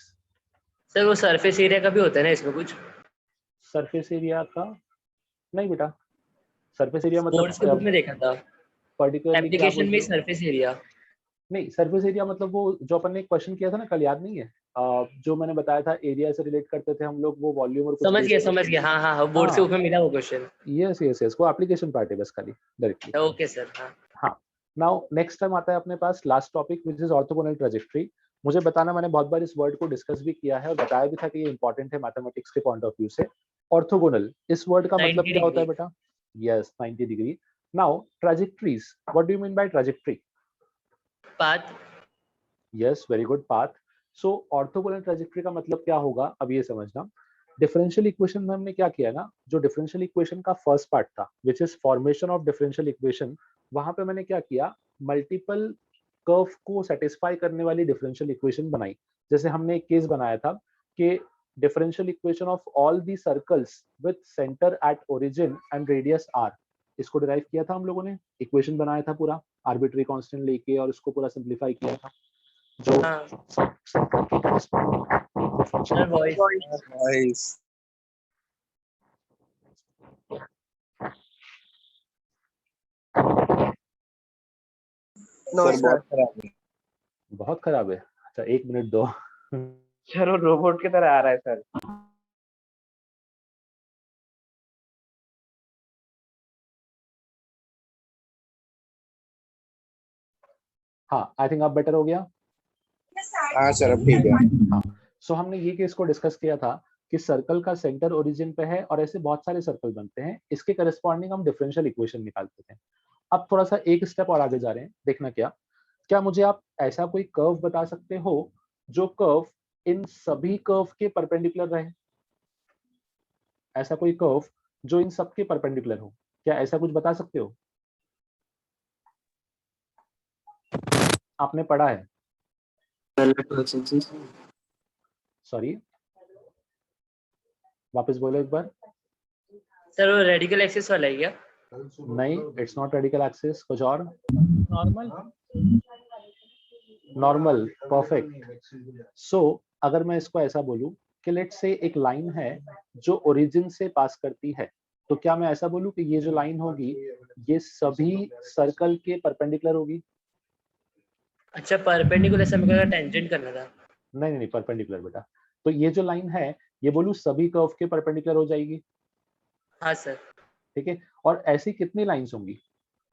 सर वो सरफेस एरिया का भी होता है ना इसमें कुछ? सरफेस एरिया का नहीं बेटा, सरफेस एरिया बोर्ड्स के बुक मतलब में देखा था पर्टिकुलरली क्या एप्लीकेशन बोल में रहे हो? Surface area. नहीं, सरफेस एरिया मतलब वो जो अपन ने एक क्वेश्चन किया था ना कल, याद नहीं है? जो मैंने बताया था एरिया से रिलेट करते थे हम लोग, वो वॉल्यूम और कुछ समझ गया base समझ question। गया, हाँ हाँ बोर्ड से हाँ ऊपर मिला वो क्वेश्चन। यस यस यस, वो एप्लीकेशन पार्ट है बस खाली डायरेक्टली। Okay sir. हाँ हाँ, नाउ नेक्स्ट टाइम आता है अपने पास last topic which is orthogonal trajectory. मुझे बताना, मैंने बहुत बार इस वर्ड को डिस्कस भी किया है और बताया भी था कि ये इंपॉर्टेंट है मैथमेटिक्स के पॉइंट ऑफ व्यू से। ऑर्थोगोनल, इस वर्ड का मतलब 90 क्या होता है डिग्री बेटा? Yes, 90 degree. Now trajectories, what do you mean by trajectory? Path. Yes, very good, path. So orthogonal trajectory का मतलब क्या होगा, अब ये समझना। डिफरेंशियल इक्वेशन में हमने क्या किया ना, जो डिफरेंशियल इक्वेशन का फर्स्ट पार्ट था which is formation of differential equation, वहां पे मैंने क्या किया, मल्टीपल कर्व को सेटिस्फाई करने वाली डिफरेंशियल इक्वेशन बनाई। जैसे हमने एक केस बनाया था कि differential equation of all the circles with centre at origin and radius r, इसको डिराइव किया था हम लोगों ने, इक्वेशन बनाया था पूरा आर्बिट्री कांस्टेंट लेके और उसको पूरा सिंपलीफाई किया था। जो हाँ सर्कल की corresponding sir voice. Nice. No sir बहुत खराब है। बहुत खराब है। अच्छा 1 मिनट दो। सर वो रोबोट की तरह आ रहा है सर। हाँ, आई थिंक अब बेटर हो गया। हाँ सर अब ठीक है। हाँ, सो हमने ये केस को डिस्कस किया था कि सर्कल का सेंटर ओरिजिन पे है और ऐसे बहुत सारे सर्कल बनते हैं, इसके करस्पॉन्डिंग हम डिफरेंशियल इक्वेशन निकालते थे। अब थोड़ा सा एक स्टेप और आगे जा रहे हैं, देखना क्या क्या मुझे आप ऐसा कोई कर्व बता सकते हो जो कर्व इन सभी कर्व के परपेंडिकुलर रहे? ऐसा कोई कर्व जो इन सबके परपेंडिकुलर हो, क्या ऐसा कुछ बता सकते हो? आपने पढ़ा है? सॉरी, वापस बोलो एक बार। सर वो रेडिकल एक्सिस वाला है क्या? नहीं, इट्स नॉट रेडिकल एक्सिस, कुछ और। नॉर्मल। Normal, perfect. सो अगर मैं इसको ऐसा बोलूं कि लेट्स से एक लाइन है जो ओरिजिन से पास करती है, तो क्या मैं ऐसा बोलूं कि ये जो लाइन होगी ये सभी सर्कल के परपेंडिकुलर होगी? अच्छा परपेंडिकुलर से मेरे को टेंजेंट करना था। नहीं नहीं नहीं, परपेंडिकुलर बेटा। तो ये जो लाइन है ये बोलूं सभी कर्व के परपेंडिकुलर हो जाएगी, हाँ सर। ठीक है? और ऐसी कितनी लाइंस होंगी?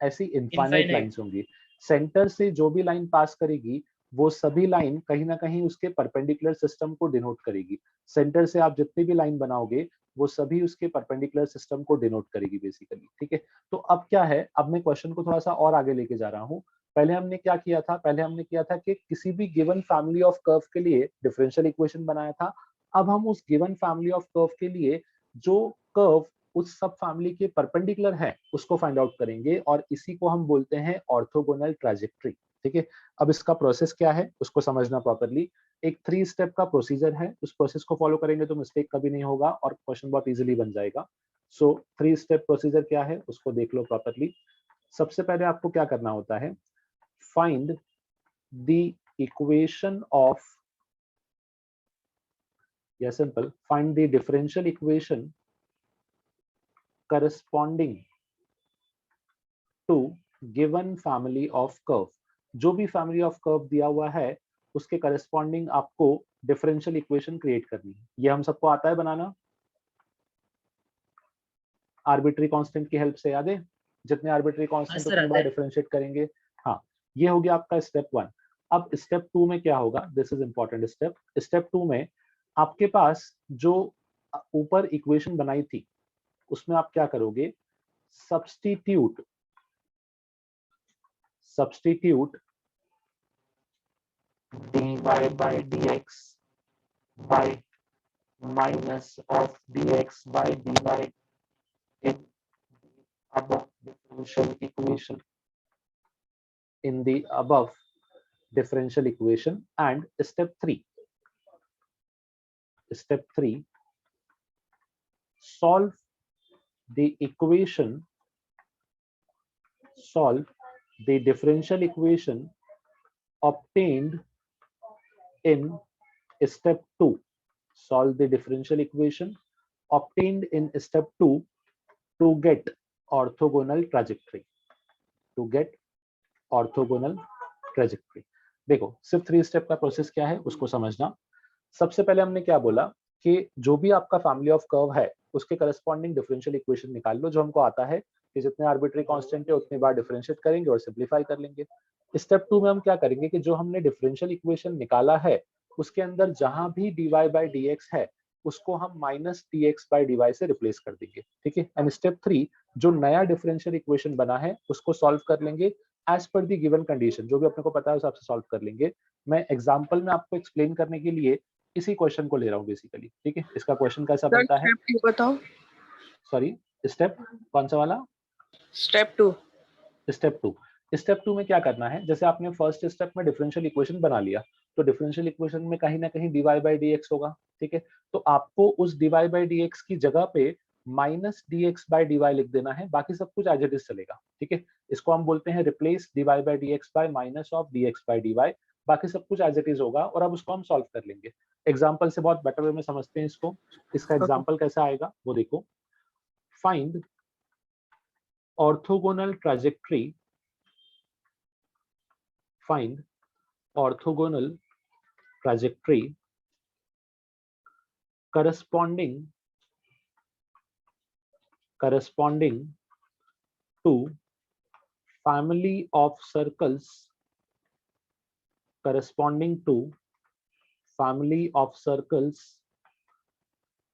ऐसी इनफाइनाइट इनफाइनाइट। लाइंस होंगी। सेंटर से जो भी लाइन पास करेगी वो सभी लाइन कहीं ना कहीं उसके परपेंडिकुलर सिस्टम को डिनोट करेगी। सेंटर से आप जितनी भी लाइन बनाओगे वो सभी उसके परपेंडिकुलर सिस्टम को डिनोट करेगी बेसिकली, ठीक है? तो अब क्या है, अब मैं क्वेश्चन को थोड़ा सा और आगे लेके जा रहा हूँ। पहले हमने क्या किया था, पहले हमने किया था कि किसी भी गिवन फैमिली ऑफ कर्व के लिए डिफरेंशियल इक्वेशन बनाया था। अब हम उस गिवन फैमिली ऑफ कर्व के लिए जो कर्व उस सब फैमिली के परपेंडिकुलर है उसको फाइंड आउट करेंगे और इसी को हम बोलते हैं ऑर्थोगोनल ट्रैजेक्टरी, ठीक है? अब इसका प्रोसेस क्या है उसको समझना प्रॉपरली। एक 3 स्टेप का प्रोसीजर है, उस प्रोसेस को फॉलो करेंगे तो मिस्टेक कभी नहीं होगा और क्वेश्चन बहुत इजीली बन जाएगा। सो 3 स्टेप प्रोसीजर क्या है उसको देख लो प्रॉपरली। सबसे पहले आपको क्या करना होता है, फाइंड द इक्वेशन ऑफ, या simple find the differential equation corresponding to given family of curve। जो भी फैमिली ऑफ कर्व दिया हुआ है उसके करस्पॉन्डिंग आपको डिफरेंशियल इक्वेशन क्रिएट करनी है। ये हम सबको आता है बनाना आर्बिट्री कांस्टेंट की हेल्प से, याद है? जितने आर्बिट्री कांस्टेंट सर उतनी आता बार है। डिफरेंशिएट करेंगे। हाँ, ये हो गया आपका स्टेप 1। अब स्टेप 2 में क्या होगा, this is important step. Step 2 में आपके पास जो ऊपर इक्वेशन बनाई थी उसमें आप क्या करोगे, substitute dy by dx by minus of dx by dy in above differential equation in the above differential equation. And step 3, solve the differential equation obtained in step 2. Solve the differential equation obtained in step 2 to get orthogonal trajectory. देखो सिर्फ 3 step का process क्या है उसको समझना। सबसे पहले हमने क्या बोला कि जो भी आपका फैमिली ऑफ कर्व है उसके करस्पॉन्डिंग डिफरेंशियल इक्वेशन निकाल लो, जो हमको आता है कि जितने आर्बिट्री कांस्टेंट है उतनी बार डिफरेंशिएट करेंगे और सिंपलीफाई कर लेंगे। स्टेप 2 में हम क्या करेंगे कि जो हमने डिफरेंशियल इक्वेशन निकाला है उसके अंदर जहां भी dy by dx है उसको हम माइनस dx by dy से रिप्लेस कर देंगे, ठीक है। एंड स्टेप 3 जो नया डिफरेंशियल इक्वेशन बना है उसको सॉल्व कर लेंगे as per the given condition, जो भी अपने को पता है उस हिसाब से सॉल्व कर लेंगे। मैं एग्जांपल में आपको एक्सप्लेन करने के लिए इसी क्वेश्चन को ले रहा हूँ बेसिकली, ठीक है। इसका क्वेश्चन कैसा बनता है, बताओ। सॉरी स्टेप कौन सा वाला, स्टेप 2 स्टेप 2 में क्या करना है, जैसे आपने फर्स्ट स्टेप में डिफरेंशियल इक्वेशन बना लिया तो डिफरेंशियल इक्वेशन में कहीं ना कहीं dy by dx होगा, ठीक है। तो आपको उस dy by dx की जगह पे माइनस dx by dy लिख देना है, बाकी सब कुछ एज इट इज चलेगा, ठीक है। इसको हम बोलते हैं replace dy by dx by minus of dx by dy, बाकी सब कुछ एज इट इज होगा। और अब उसको हम सॉल्व कर लेंगे एग्जांपल से, बहुत बेटर वे में समझते हैं इसको। इसका एग्जांपल कैसा आएगा वो देखो। Find orthogonal trajectory corresponding to family of circles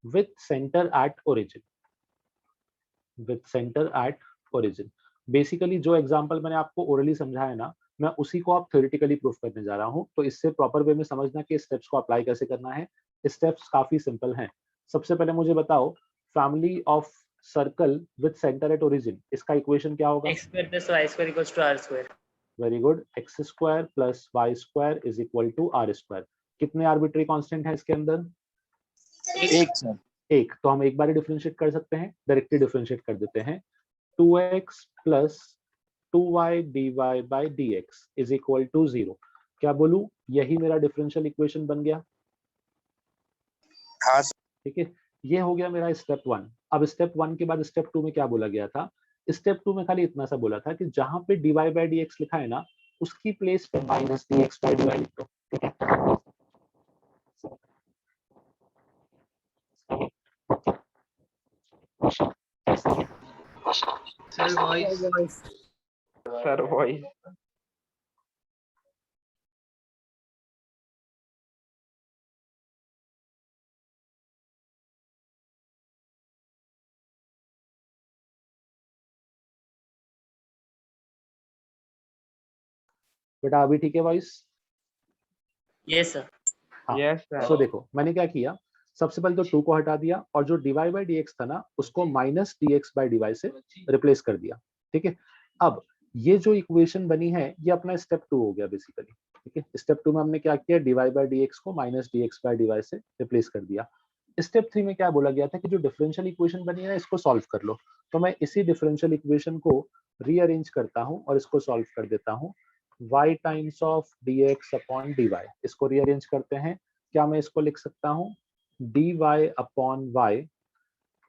with center at origin। Basically जो एग्जांपल मैंने आपको ओरली समझाया ना, मैं उसी को आप थ्योरेटिकली प्रूफ करने जा रहा हूं। तो इससे प्रॉपर वे में समझना कि स्टेप्स को अप्लाई कैसे करना है। स्टेप्स काफी सिंपल हैं। सबसे पहले मुझे बताओ family of circle with centre at origin, इसका इक्वेशन क्या होगा? x square plus y square equals to r square। Very good, x square plus y square is equal to r square. कितने आर्बिट्री कांस्टेंट है इसके अंदर? एक sir, एक। तो हम एक बार डिफरेंशिएट कर सकते हैं, डायरेक्टली डिफरेंशिएट कर देते हैं। 2x plus 2y dy by dx is equal to 0। क्या बोलूं, यही मेरा डिफरेंशियल इक्वेशन बन गया। हाँ ठीक है, ये हो गया मेरा स्टेप 1। अब स्टेप 1 के बाद स्टेप 2 में क्या बोला गया था? स्टेप 2 में खाली इतना सा बोला था कि जहां पे dy by dx लिखा है ना उसकी प्लेस पे माइनस dx by dy लिख दो, ठीक है। सर वॉइस सर वॉइस बेटा अभी ठीक है वॉइस? Yes sir. हाँ। Yes sir. तो देखो मैंने क्या किया, सबसे पहले तो 2 को हटा दिया और जो dy by dx था ना उसको माइनस dx by dy से रिप्लेस कर दिया, ठीक है। अब ये जो इक्वेशन बनी है ये अपना स्टेप 2 हो गया बेसिकली, ठीक है। स्टेप 2 में हमने क्या किया, dy by dx को माइनस dx by dy से रिप्लेस कर दिया। स्टेप 3 में क्या बोला गया था कि जो डिफरेंशियल इक्वेशन बनी है ना इसको सॉल्व कर लो। तो मैं इसी डिफरेंशियल इक्वेशन को रीअरेंज करता हूँ और इसको सॉल्व कर देता हूँ। y times of dx upon dy, इसको रीअरेंज करते हैं। क्या मैं इसको लिख सकता हूँ, dy upon y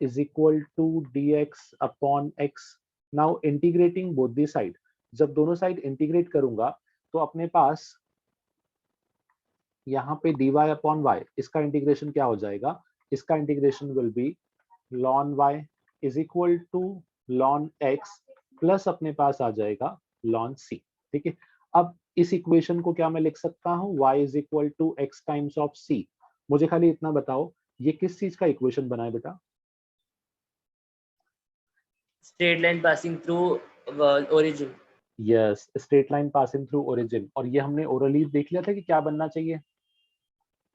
is equal to dx upon x। now integrating both the side, जब दोनों साइड इंटीग्रेट करूंगा तो अपने पास यहाँ पे dy अपॉन y, इसका इंटीग्रेशन क्या हो जाएगा, इसका integration will B ln y is equal to ln x plus अपने पास आ जाएगा ln c, ठीक है। अब इस इक्वेशन को क्या मैं लिख सकता हूँ, y is equal to x times of c। मुझे खाली इतना बताओ ये किस चीज का इक्वेशन बना है बेटा? Straight line passing through origin. Yes, straight line passing through origin. और ये हमने ओरली देख लिया था कि क्या बनना चाहिए,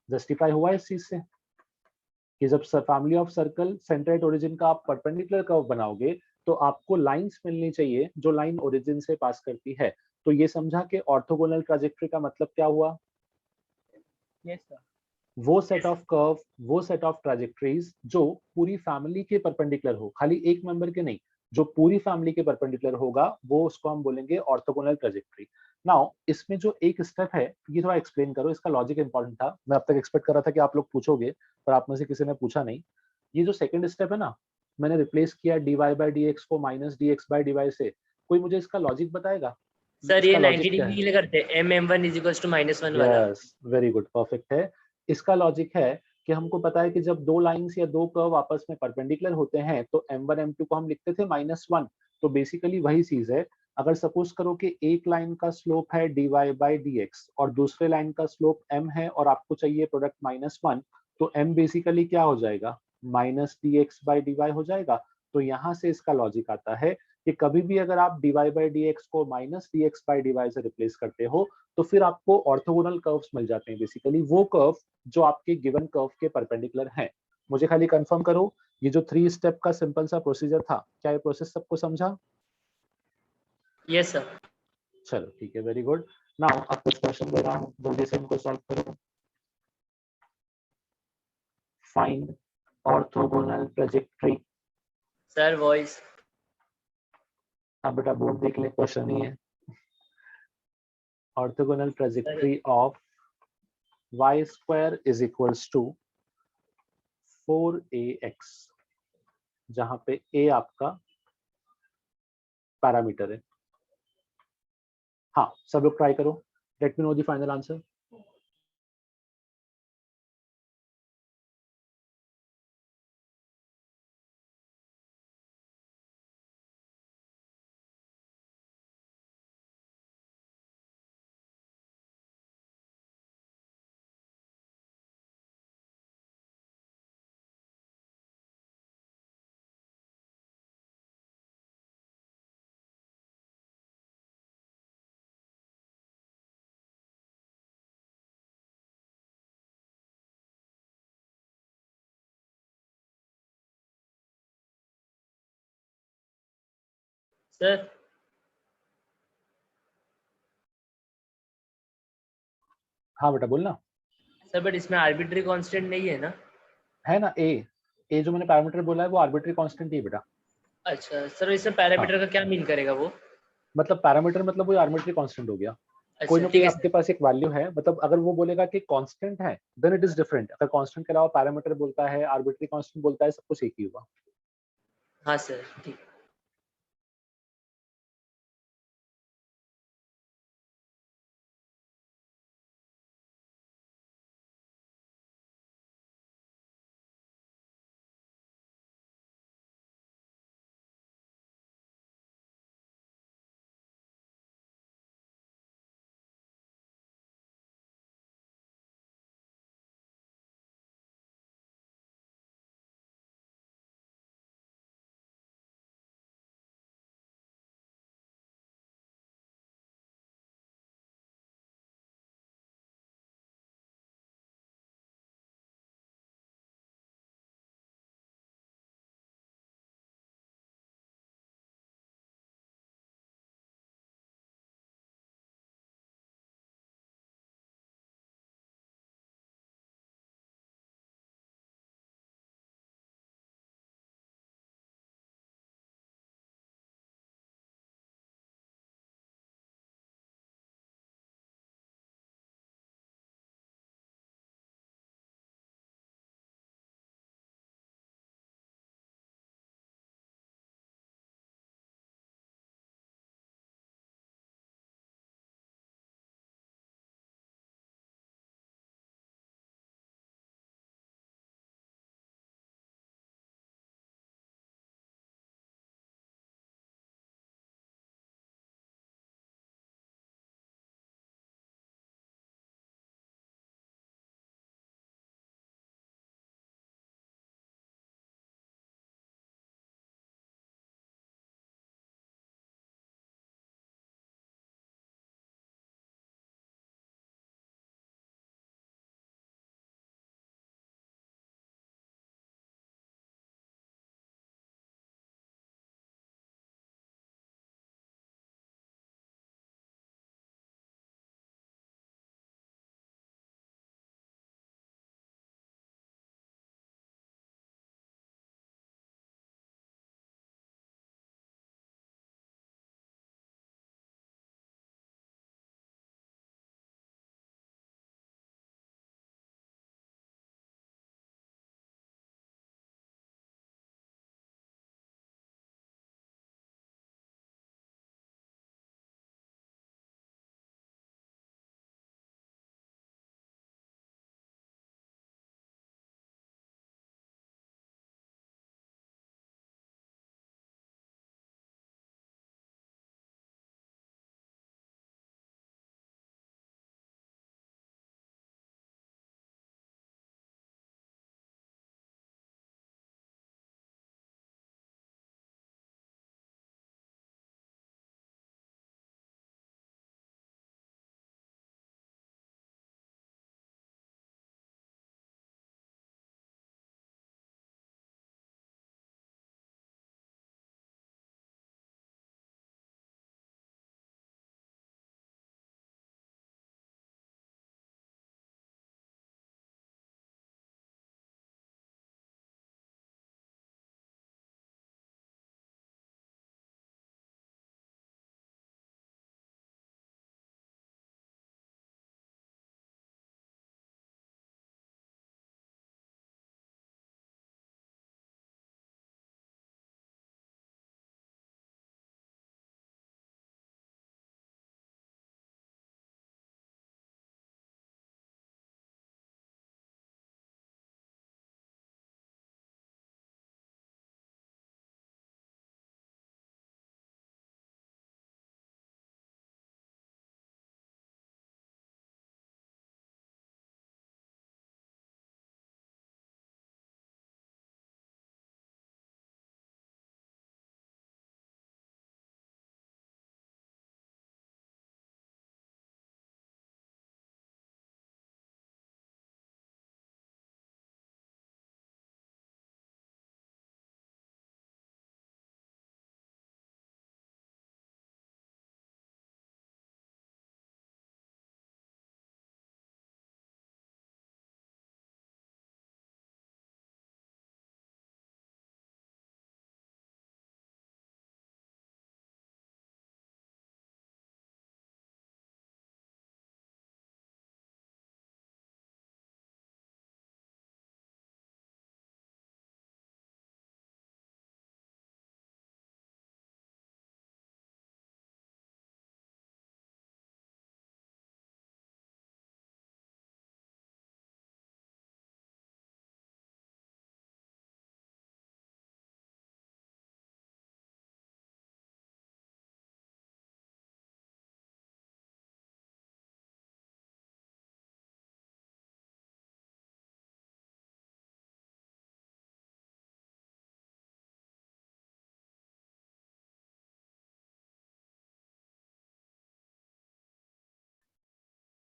जस्टिफाई हुआ इस चीज से कि जब family of circle centre at origin का आप परपेंडिकुलर कर्व बनाओगे तो आपको लाइंस मिलनी चाहिए जो लाइन ओरिजिन से पास करती है। तो ये समझा कि ऑर्थोगोनल ट्रैजेक्टरी का मतलब क्या हुआ? Yes sir. वो सेट ऑफ कर्व, वो सेट ऑफ ट्रैजेक्टरीज जो पूरी फैमिली के परपेंडिकुलर हो, खाली एक मेंबर के नहीं, जो पूरी फैमिली के परपेंडिकुलर होगा वो उसको हम बोलेंगे ऑर्थोगोनल ट्रैजेक्टरी। नाउ इसमें जो एक स्टेप है ये थोड़ा एक्सप्लेन करो, इसका लॉजिक इंपॉर्टेंट था। मैं अब तक एक्सपेक्ट कर रहा था कि आप लोग पूछोगे, पर आप में से किसी ने पूछा नहीं। ये जो सेकंड स्टेप है ना, मैंने रिप्लेस किया dy बाई dx को माइनस dx बाई dy से, कोई मुझे इसका लॉजिक बताएगा? सर ये इसका 90 लॉजिक क्या डिग्री है? के लिए करते हैं, m1 इज इक्वल टू -1 वाला। यस, वेरी गुड, परफेक्ट है। इसका लॉजिक है कि हमको पता है कि जब दो लाइंस या दो कर्व आपस में परपेंडिकुलर होते हैं तो m1 m2 को हम लिखते थे -1। तो बेसिकली वही चीज है। अगर सपोज करो कि एक लाइन का स्लोप है dy बाई dx और दूसरे लाइन का स्लोप m है और आपको चाहिए प्रोडक्ट -1, तो m बेसिकली क्या हो जाएगा? माइनस dx बाई dy हो जाएगा। तो यहाँ से इसका लॉजिक आता है कि कभी भी अगर आप dy बाई dx को माइनस dx बाई dy से रिप्लेस करते हो तो फिर आपको ऑर्थोगोनल कर्व्स मिल जाते हैं, बेसिकली वो कर्व जो आपके गिवन कर्व के परपेंडिकुलर हैं। मुझे खाली कंफर्म करो, ये जो 3 स्टेप का सिंपल सा प्रोसीजर था, क्या ये प्रोसेस सबको समझा? Yes sir. चलो ठीक है, वेरी गुड। नाउ अब कुछ क्वेश्चन दे रहा हूँ, जल्दी से इनको सॉल्व करो। Find orthogonal trajectory. Sir voice. अब बेटा बोर्ड देख ले, क्वेश्चन ही है। Orthogonal trajectory of y square is equals to 4ax, जहां पे a आपका पैरामीटर है। हाँ, सब लोग ट्राई करो। Let me know the final answer. Sir हाँ बेटा बोलना। सर बट इसमें आर्बिट्री कांस्टेंट नहीं है ना? है ना, ए जो मैंने पैरामीटर बोला है वो आर्बिट्री कांस्टेंट ही है बेटा। अच्छा सर, इसमें हाँ, पैरामीटर का क्या मीन करेगा वो? मतलब पैरामीटर मतलब वो आर्बिट्री कांस्टेंट हो गया। कोई अच्छा ना ठीक कोई है आपके सर। पास एक वैल्यू है, मतलब अगर वो बोलेगा कि कांस्टेंट है देन इट इज डिफरेंट। अगर कांस्टेंट के अलावा पैरामीटर बोलता है, आर्बिट्री कांस्टेंट बोलता है, सब कुछ एक ही होगा। हाँ सर ठीक।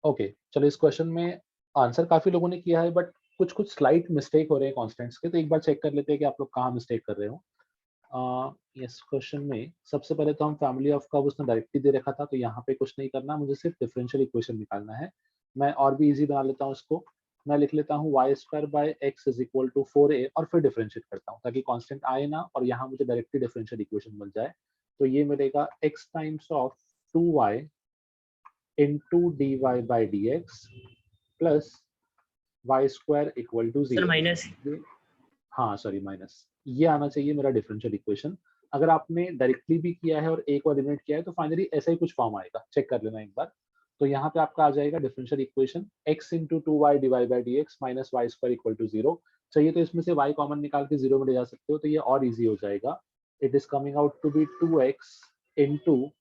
ओके, चलो इस क्वेश्चन में आंसर काफी लोगों ने किया है, बट कुछ कुछ स्लाइट मिस्टेक हो रहे हैं कॉन्स्टेंट्स के, तो एक बार चेक कर लेते हैं कि आप लोग कहाँ मिस्टेक कर रहे हो। इस क्वेश्चन में सबसे पहले तो हम फैमिली ऑफ कर्व उसने डायरेक्टली दे रखा था, तो यहाँ पे कुछ नहीं करना, मुझे सिर्फ डिफरेंशियल इक्वेशन निकालना है। मैं और भी इजी बना लेता हूँ इसको। मैं लिख लेता हूँ y square by x is equal to 4a और फिर डिफरेंशिएट करता हूँ ताकि कांस्टेंट आए ना और यहाँ मुझे डायरेक्टली डिफरेंशियल इक्वेशन मिल जाए। तो ये मिलेगा x times of 2y into dy by dx plus y square equal to sir 0। Minus हाँ सॉरी माइनस, ये आना चाहिए मेरा डिफरेंशियल इक्वेशन। अगर आपने डायरेक्टली भी किया है और एक और एलिमिनेट किया है तो फाइनली ऐसा ही कुछ फॉर्म आएगा, चेक कर लेना एक बार। तो यहाँ पे आपका आ जाएगा differential equation x into two y divide by d x minus y square equal to 0। चाहिए तो इसमें से y कॉमन निकाल के 0 में ले जा सकते हो, तो ये और इजी हो जाएगा। It is coming out to be 2x into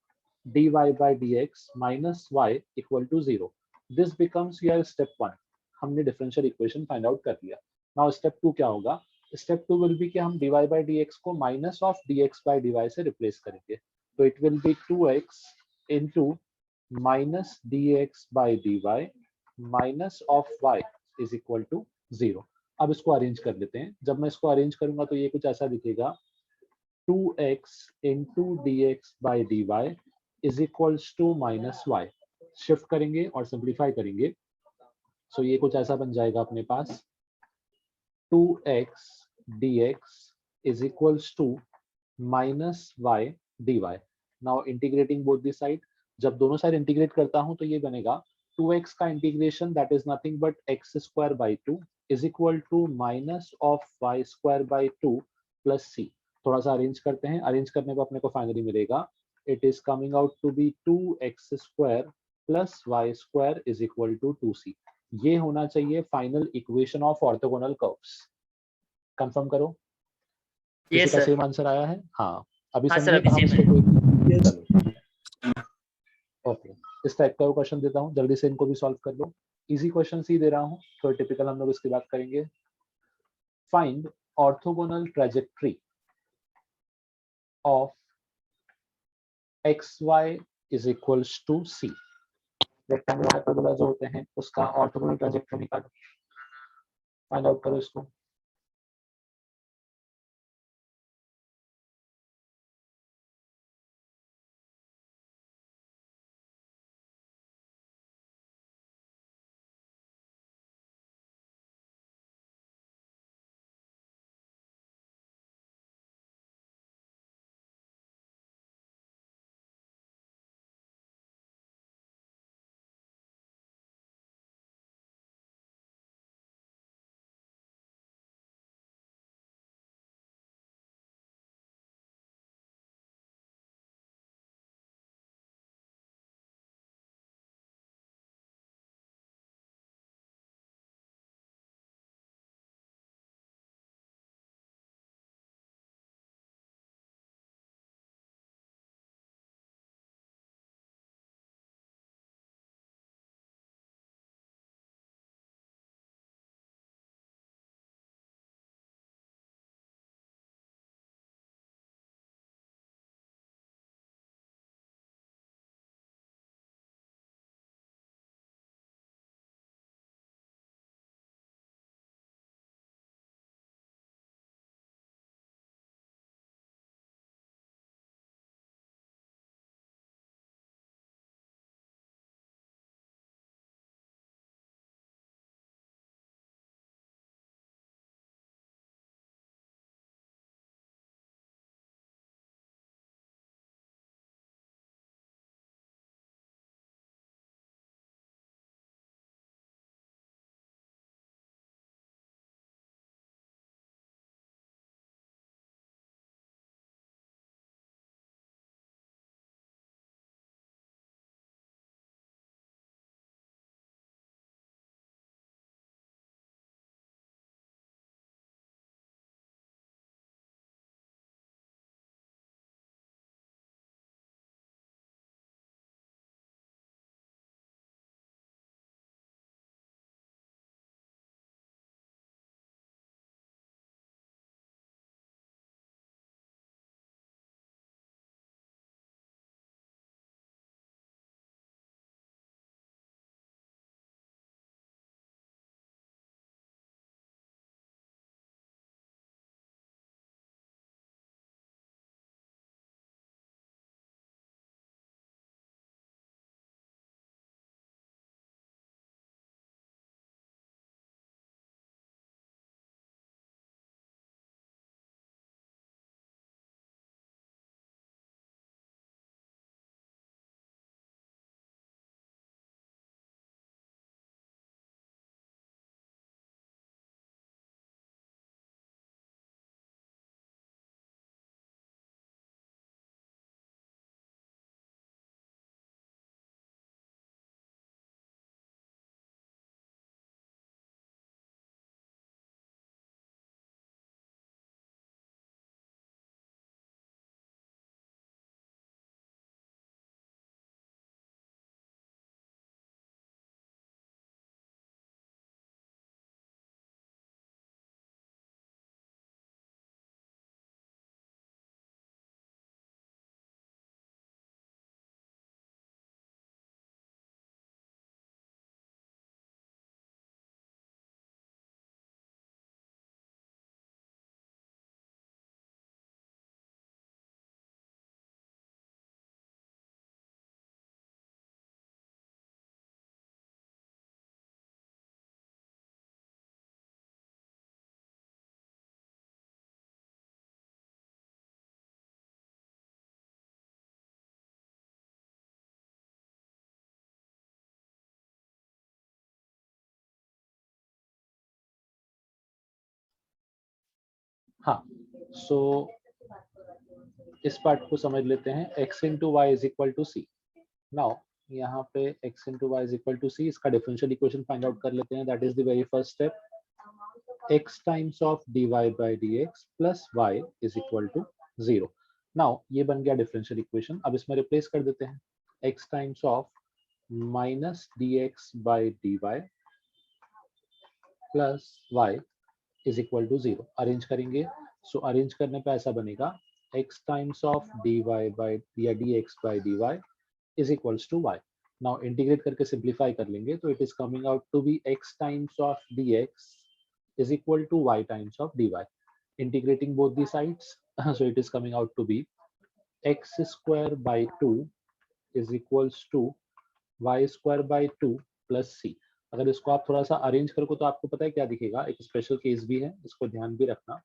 dy by dx minus y equal to 0. This becomes your step 1. हमने डिफरेंशियल इक्वेशन फाइंड आउट कर लिया। नाउ स्टेप 2 क्या होगा? स्टेप 2 विल बी कि हम dy by dx को minus of dx by dy से replace करेंगे। तो it will be 2x into minus dx by dy minus of y is equal to 0। अब इसको अरेंज कर लेते हैं। जब मैं इसको अरेंज करूंगा तो ये कुछ ऐसा दिखेगा, 2x into dx by dy is equals to minus y। Shift करेंगे और सिंप्लीफाई करेंगे, सो ये कुछ ऐसा बन जाएगा अपने पास, 2x dx is equals to minus y dy। Now integrating both the side, जब दोनों साइड इंटीग्रेट करता हूं तो ये बनेगा 2x का integration that is nothing but x square by 2 is equal to minus of y square by 2 plus c। थोड़ा सा अरेंज करते हैं, अरेंज करने पर अपने को फाइनली मिलेगा, it is coming out to be 2x square plus y square is equal to 2c। ये होना चाहिए final equation of orthogonal curves. Confirm करो, किसी यस का सर। सेम आंसर आया है? हाँ, अभी हाँ सर, समझे अभी तो हम सेम इसको है। कोई चलो ओके, इस टाइप का क्वेश्चन देता हूँ, जल्दी से इनको भी सॉल्व कर लो। इजी क्वेश्चन ही दे रहा हूँ, थोड़ा टिपिकल हम लोग इसकी बात करेंगे। Find orthogonal trajectory of xy is equals to c। Rectangular hyperbola जो होते हैं उसका ऑर्थोगोनल ट्रेजेक्ट्री निकालो, फाइंड आउट करो इसको। हाँ, सो इस पार्ट को समझ लेते हैं. x into y is equal to c. Now यहाँ पे x into y is equal to c, इसका डिफरेंशियल इक्वेशन फाइंड आउट कर लेते हैं. That is the very first step. x times of dy by dx plus y is equal to 0. Now ये बन गया differential equation. अब इसमें replace कर देते हैं. x times of minus dx by dy plus y is equal to 0. Arrange करेंगे. सो arrange करने पे ऐसा बनेगा x times of dy by या dx by dy is equals to y. Now integrate करके simplify कर लेंगे तो it is coming out to be x times of dx is equal to y times of dy. Integrating both the sides, so it is coming out to be x square by 2 is equals to y square by 2 plus c. अगर इसको आप थोड़ा सा arrange करो तो आपको पता है क्या दिखेगा. एक स्पेशल केस भी है, इसको ध्यान भी रखना.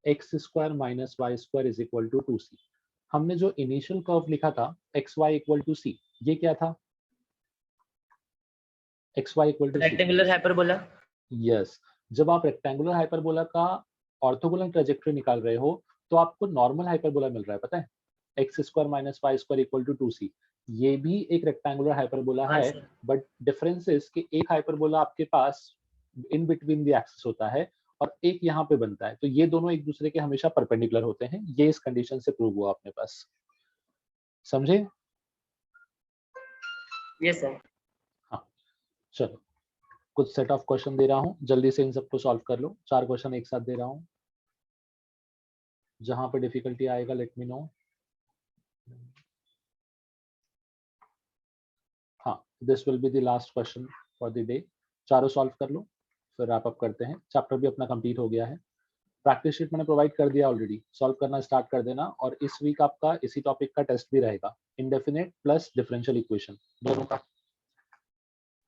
X square minus y square is equal to 2c. हमने जो इनिशियल कर्व लिखा था x y equal to c, ये क्या था? X y equal to c, rectangular hyperbola. Yes. जब आप रेक्टेंगुलर हाइपरबोला का ऑर्थोगोनल ट्रेजेक्टरी निकाल रहे हो तो आपको नॉर्मल हाइपरबोला मिल रहा है, पता है? X square minus y square equal to 2c. ये भी एक रेक्टेंगुलर हाइपरबोला हाँ है, सर. बट डिफरेंस इज कि एक हाइपरबोला आपके पास इन बिटवीन द एक्सिस होता है और एक यहाँ पे बनता है. तो ये दोनों एक दूसरे के हमेशा परपेंडिकुलर होते हैं. ये इस कंडीशन से प्रूव हुआ अपने पास. समझे? Yes sir. हाँ, चलो कुछ सेट ऑफ क्वेश्चन दे रहा हूँ, जल्दी से इन सबको सॉल्व कर लो. 4 क्वेश्चन एक साथ दे रहा हूँ. जहां पे डिफिकल्टी आएगा लेट मी नो. हाँ, this will be the last question for the day. चारों सॉल्व कर लो फिर रैप अप करते हैं. चैप्टर भी अपना कंप्लीट हो गया है. प्रैक्टिस शीट मैंने प्रोवाइड कर दिया ऑलरेडी. सॉल्व करना स्टार्ट कर देना. और इस वीक आपका इसी टॉपिक का टेस्ट भी रहेगा, इंडेफिनिट प्लस डिफरेंशियल इक्वेशन दोनों का.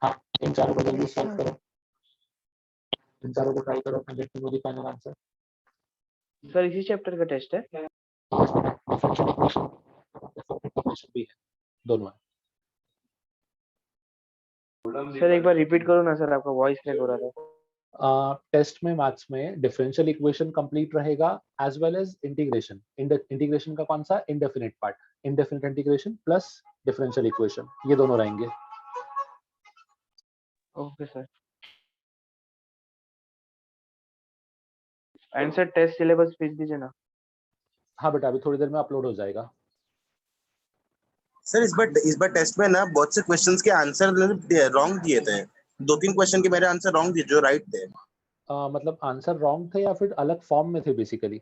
हाँ, इन चारों को जल्दी सॉल्व करो. इन चारों को ट्राई करो. Let me know the final answer. Sir इसी चैप्टर का टेस्ट है. डिफरेंशियल इक्वेशन भी है, दोनों है. सर एक बार रिपीट करो ना सर, आपका वॉइस ब्रेक हो रहा था. टेस्ट में मैथ्स में डिफरेंशियल इक्वेशन कंप्लीट रहेगा as well as integration. Integration का कौन सा? Indefinite part. Indefinite integration plus differential equation, ये दोनों रहेंगे. Okay sir. And sir test syllabus भेज दीजिए ना. हाँ बेटा, अभी थोड़ी देर में अपलोड हो जाएगा. सर इस बार टेस्ट में ना बहुत से क्वेश्चंस के आंसर रॉन्ग दिए थे. 2-3 क्वेश्चन के मेरे आंसर रॉन्ग दिए जो राइट थे. मतलब आंसर रॉन्ग थे या फिर अलग फॉर्म में थे बेसिकली?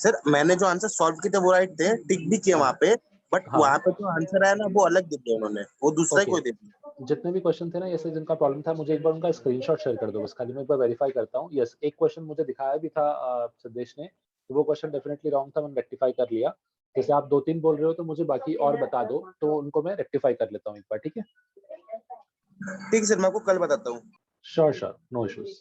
सर मैंने जो आंसर सॉल्व किए थे वो राइट थे, टिक भी किए हाँ. वहां पे, बट हाँ. वहां पे जो आंसर आया ना वो अलग दे दिया उन्होंने, वो दूसरा ही Okay. कोई दे दिया. जितने भी क्वेश्चन थे ना ऐसे जिनका प्रॉब्लम था, मुझे एक बार उनका स्क्रीनशॉट शेयर कर दो बस. खाली मैं एक बार वेरीफाई करता हूँ. यस, एक क्वेश्चन मुझे दिखाया भी था सिद्धेश ने, तो वो क्वेश्चन डेफिनेटली रॉन्ग था, मैंने रेक्टिफाई कर लिया. जैसे आप 2-3 बोल रहे हो तो मुझे बाकी और बता दो, तो उनको मैं रेक्टिफाई कर लेता हूँ एक बार. ठीक है? ठीक है सर, मैं आपको कल बताता हूँ. Sure, no issues.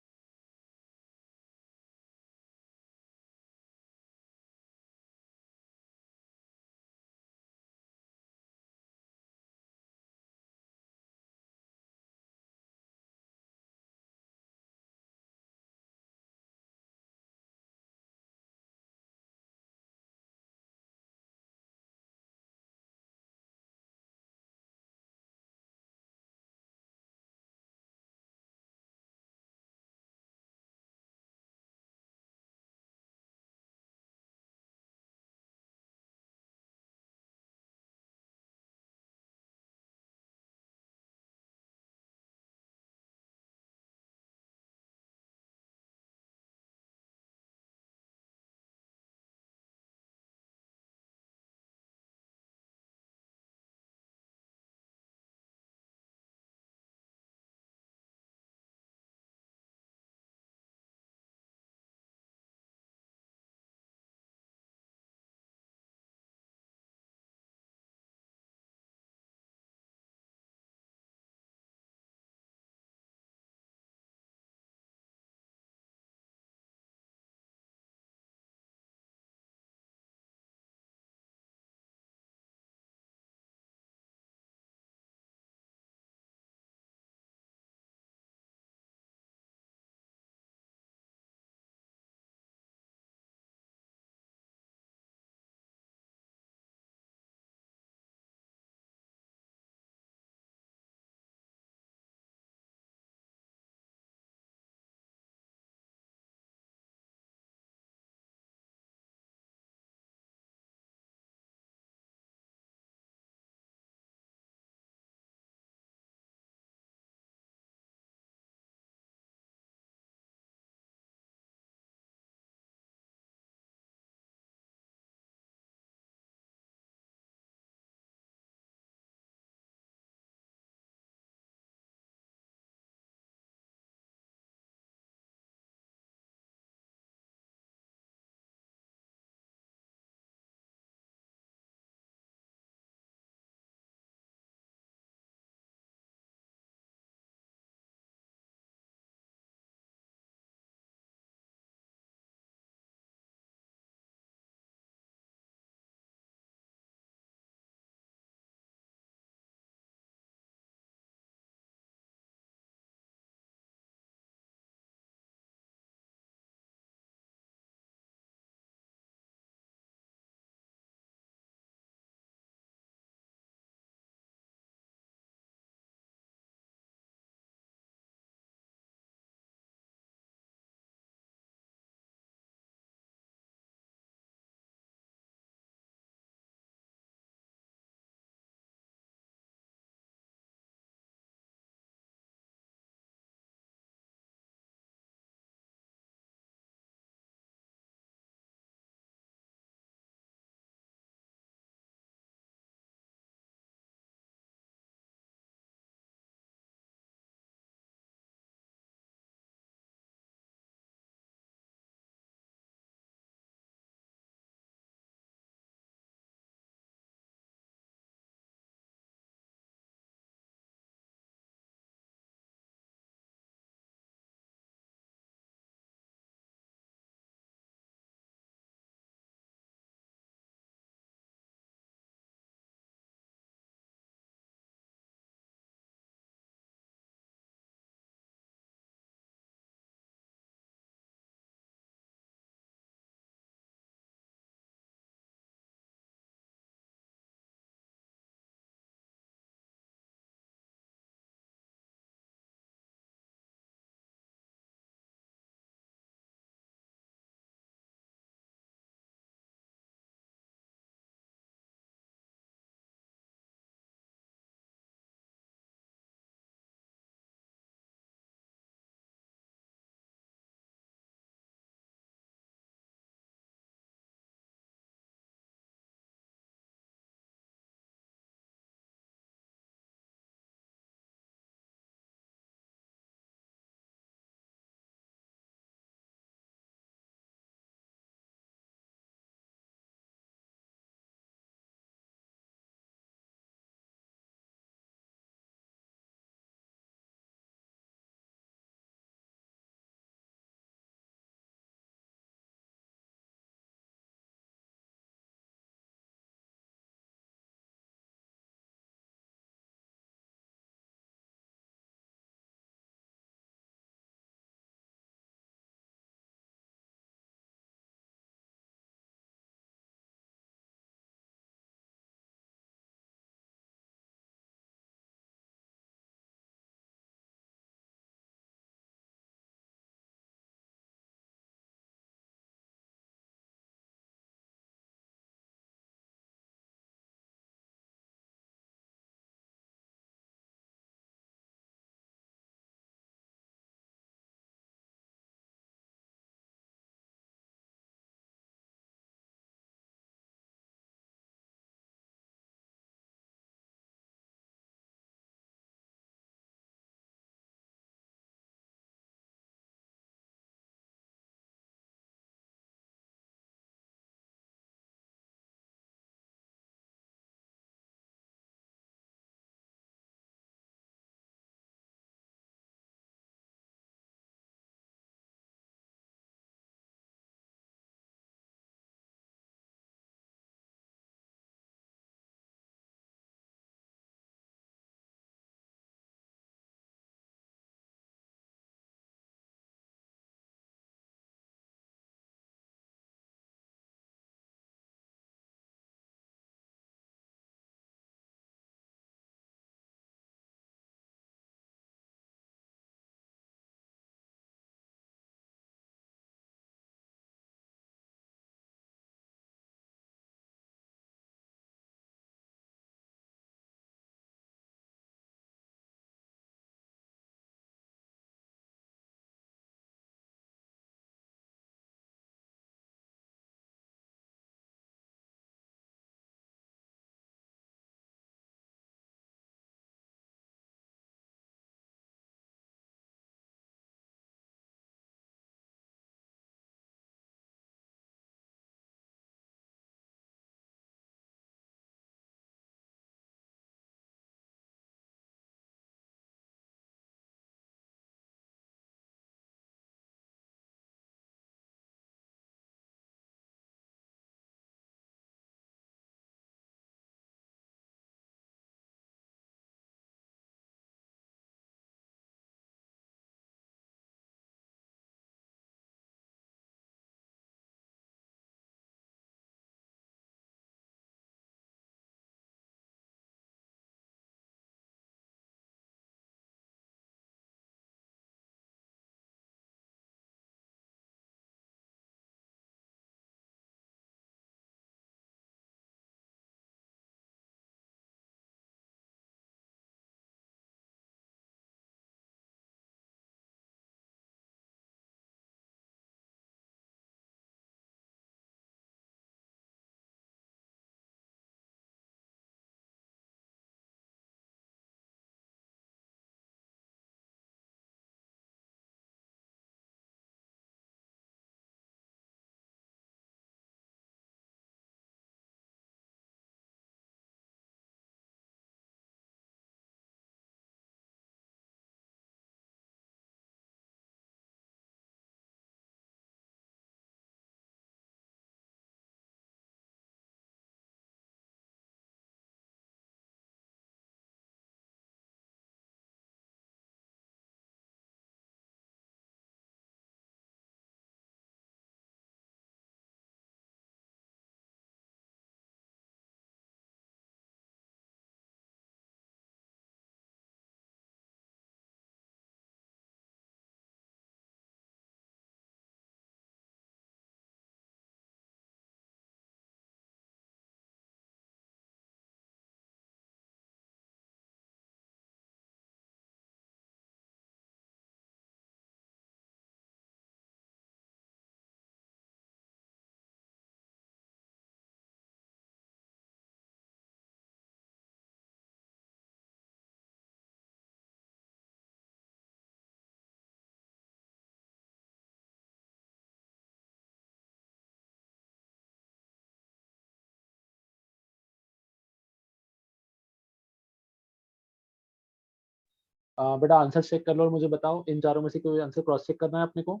बेटा आंसर चेक कर लो और मुझे बताओ, इन चारों में से कोई आंसर क्रॉस चेक करना है अपने को?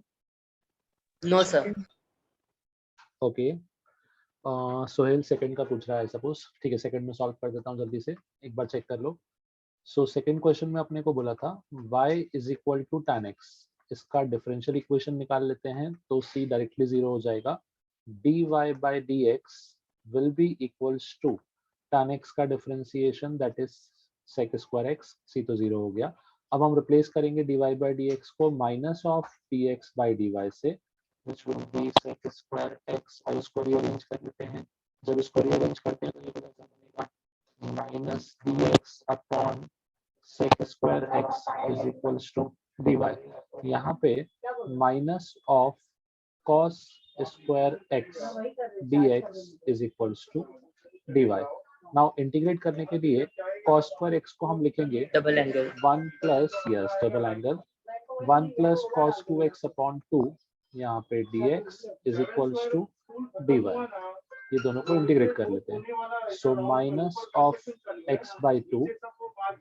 No sir. Okay, Sohail second का पूछ रहा है सपोज, ठीक है सेकंड में सॉल्व कर देता हूँ जल्दी से, एक बार चेक कर लो। सो सेकंड क्वेश्चन में अपने को बोला था y is equal to tan x, इसका डिफरेंशियल इक्वेशन निकाल लेते हैं तो c डायरेक्टली 0 हो जाएगा, dy by dx will be equals to tan x का differentiation that is sec square x, c तो 0 हो गया। अब हम रिप्लेस करेंगे dy बाय dx को minus of dx by dy से, which will be sec square x, और इसको रीअरेंज कर लेते हैं। जब इसको रीअरेंज करते हैं तो ये बदल बनेगा minus dx upon sec square x is equals to dy। यहाँ पे minus of cos square x dx is equals to dy। Now integrate करने के लिए cos स्क्वायर x को हम लिखेंगे double angle 1 plus yes double angle 1 plus cos 2x upon 2, यहाँ पे dx is equals to dy। ये दोनों को इंटीग्रेट कर लेते हैं। So minus of x by 2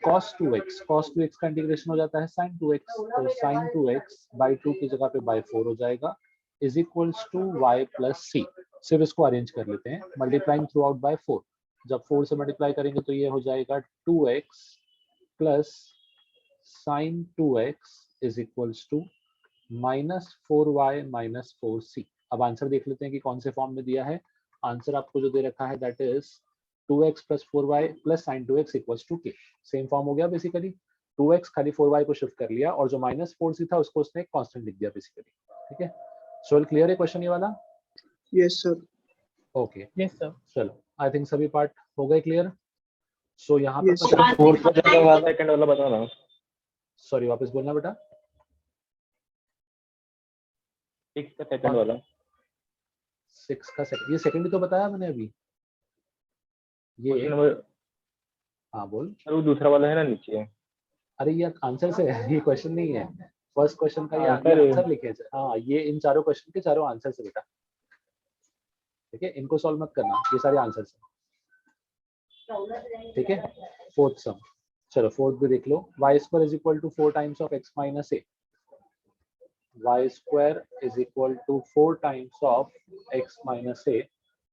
cos 2x का इंटीग्रेशन हो जाता है sin 2x, तो sin 2x बाई 2 की जगह पे बाई 4 हो जाएगा, is equals to y plus c। सिर्फ इसको अरेंज कर लेते हैं, मल्टीप्लाइंग थ्रू आउट बाई 4, जब 4 से मल्टीप्लाई करेंगे तो ये हो जाएगा 2x plus sin 2x is equals to minus 4y minus 4c। अब आंसर देख लेते हैं कि कौन से फॉर्म में दिया है। आंसर आपको जो दे रखा है that is 2x plus 4y plus sin 2x equals to k। Same form हो गया बेसिकली, 2x खाली 4y को शिफ्ट कर लिया और जो माइनस 4c था उसको उसने एक कांस्टेंट लिख दिया बेसिकली। ठीक है, सो क्लियर है क्वेश्चन ये वाला? Yes sir. Okay yes sir. चलो आई थिंक सभी पार्ट हो गए क्लियर। सो यहाँ Yes, पर sir. फोर्थ क्वेश्चन का सेकंड वाला बता रहा हूँ। सॉरी वापस बोलना बेटा। 6 का सेकंड वाला 6 का सेकंड, ये सेकंड ही तो बताया मैंने अभी। ये क्वेश्चन नंबर, हाँ बोल। वो दूसरा वाला है ना नीचे। अरे ये आंसर से है, ये क्वेश्चन नहीं है। फर्स्ट क्वेश्चन का ये आंसर है। आंसर लिखे थे। हाँ ये इन चारों क्वेश्चन के चारों आंसर से बेटा, ठीक है इनको सॉल्व मत करना, ये सारे आंसर से, ठीक है। फोर्थ सम, चलो फोर्थ भी देख लो। y square is equal to 4 times of x minus a, y square is equal to 4 times of x minus a।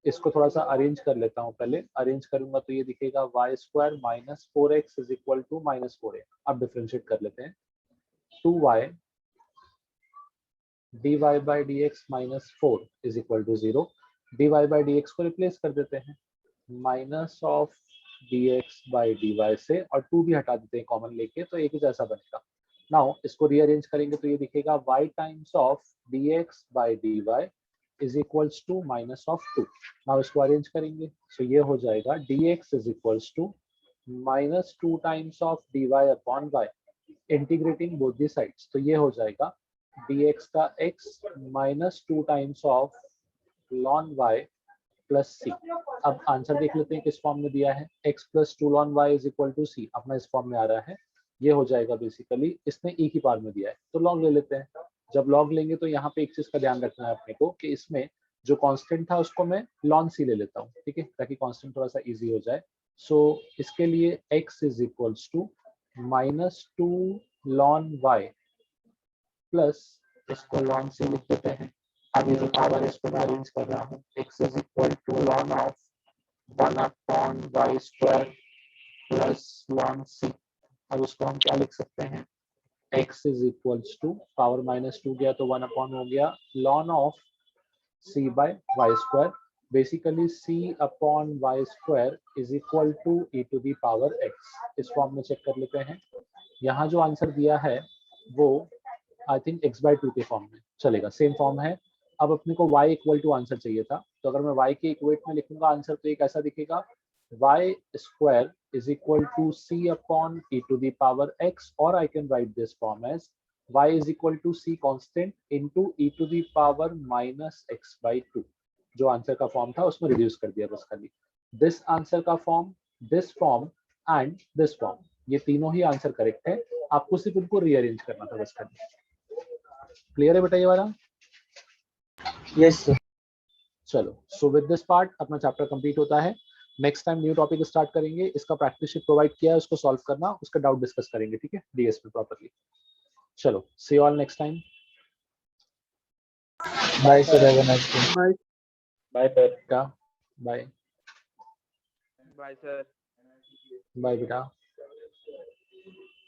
इसको थोड़ा सा अरेंज कर लेता हूँ, पहले अरेंज करूंगा तो ये दिखेगा y square minus 4x is equal to minus 4a। अब डिफरेंशिएट कर लेते हैं, 2y dy by dx minus 4 is equal to 0। dy by dx को रिप्लेस कर देते हैं minus of dx by dy से, और 2 भी हटा देते हैं कॉमन लेके, तो एक ही जैसा बनेगा। नाउ इसको रीअरेंज करेंगे तो ये दिखेगा y times of dx by dy is equals to minus of 2। Now इसको अरेंज करेंगे तो ये हो जाएगा dx is equals to minus 2 times of dy upon y, integrating both the sides, तो ये हो जाएगा dx का x minus 2 times of ln y plus c। अब आंसर देख लेते हैं किस फॉर्म में दिया है, x plus 2 ln y is equal to c, अपना इस फॉर्म में आ रहा है। ये हो जाएगा बेसिकली, इसने e की पावर में दिया है तो log ले लेते हैं। जब log लेंगे तो यहाँ पे एक चीज का ध्यान रखना है अपने को कि इसमें जो कांस्टेंट था उसको मैं ln c ले लेता हूँ, ठीक है, ताकि कांस्टेंट थोड़ा सा इजी हो जाए। सो इसके लिए x is equals to minus 2 ln y plus इसको ln c लिख देते हैं। अब ये जो पावर इसको मैं अरेंज कर रहा हूँ, x is equal to ln of 1 upon y square plus ln c। अब उसको हम क्या लिख सकते हैं, x is equals to power minus 2 गया तो 1 अपॉन हो गया ln of c by y square, basically c upon y square is equal to e to the power x। इस फॉर्म में चेक कर लेते हैं। यहाँ जो आंसर दिया है वो आई थिंक x बाय 2 के फॉर्म में चलेगा, सेम फॉर्म है। अब अपने को y इक्वल टू आंसर चाहिए था, तो अगर मैं y के इक्वेट में लिखूंगा आंसर तो एक ऐसा दिखेगा y square is equal to c upon e to the power x, or I can write this form as y is equal to c constant into e to the power minus x by 2। जो answer का form था उसमें reduce कर दिया बस खाली। This answer का form, this form and this form, ये तीनों ही आंसर करेक्ट है, आपको सिर्फ इनको रीअरेंज करना था बस खाली। क्लियर है बेटा ये वाला? Yes sir. चलो, सो विद दिस पार्ट अपना चैप्टर कंप्लीट होता है। Next time new topic start करेंगे, इसका प्रैक्टिस शीट प्रोवाइड किया है, उसको सॉल्व करना, उसका डाउट डिस्कस करेंगे, ठीक है, डीएस में प्रॉपर्ली। चलो, see all next time. Bye sir, have a nice day. Bye बेटा, बाय बाय सर। बाय बेटा।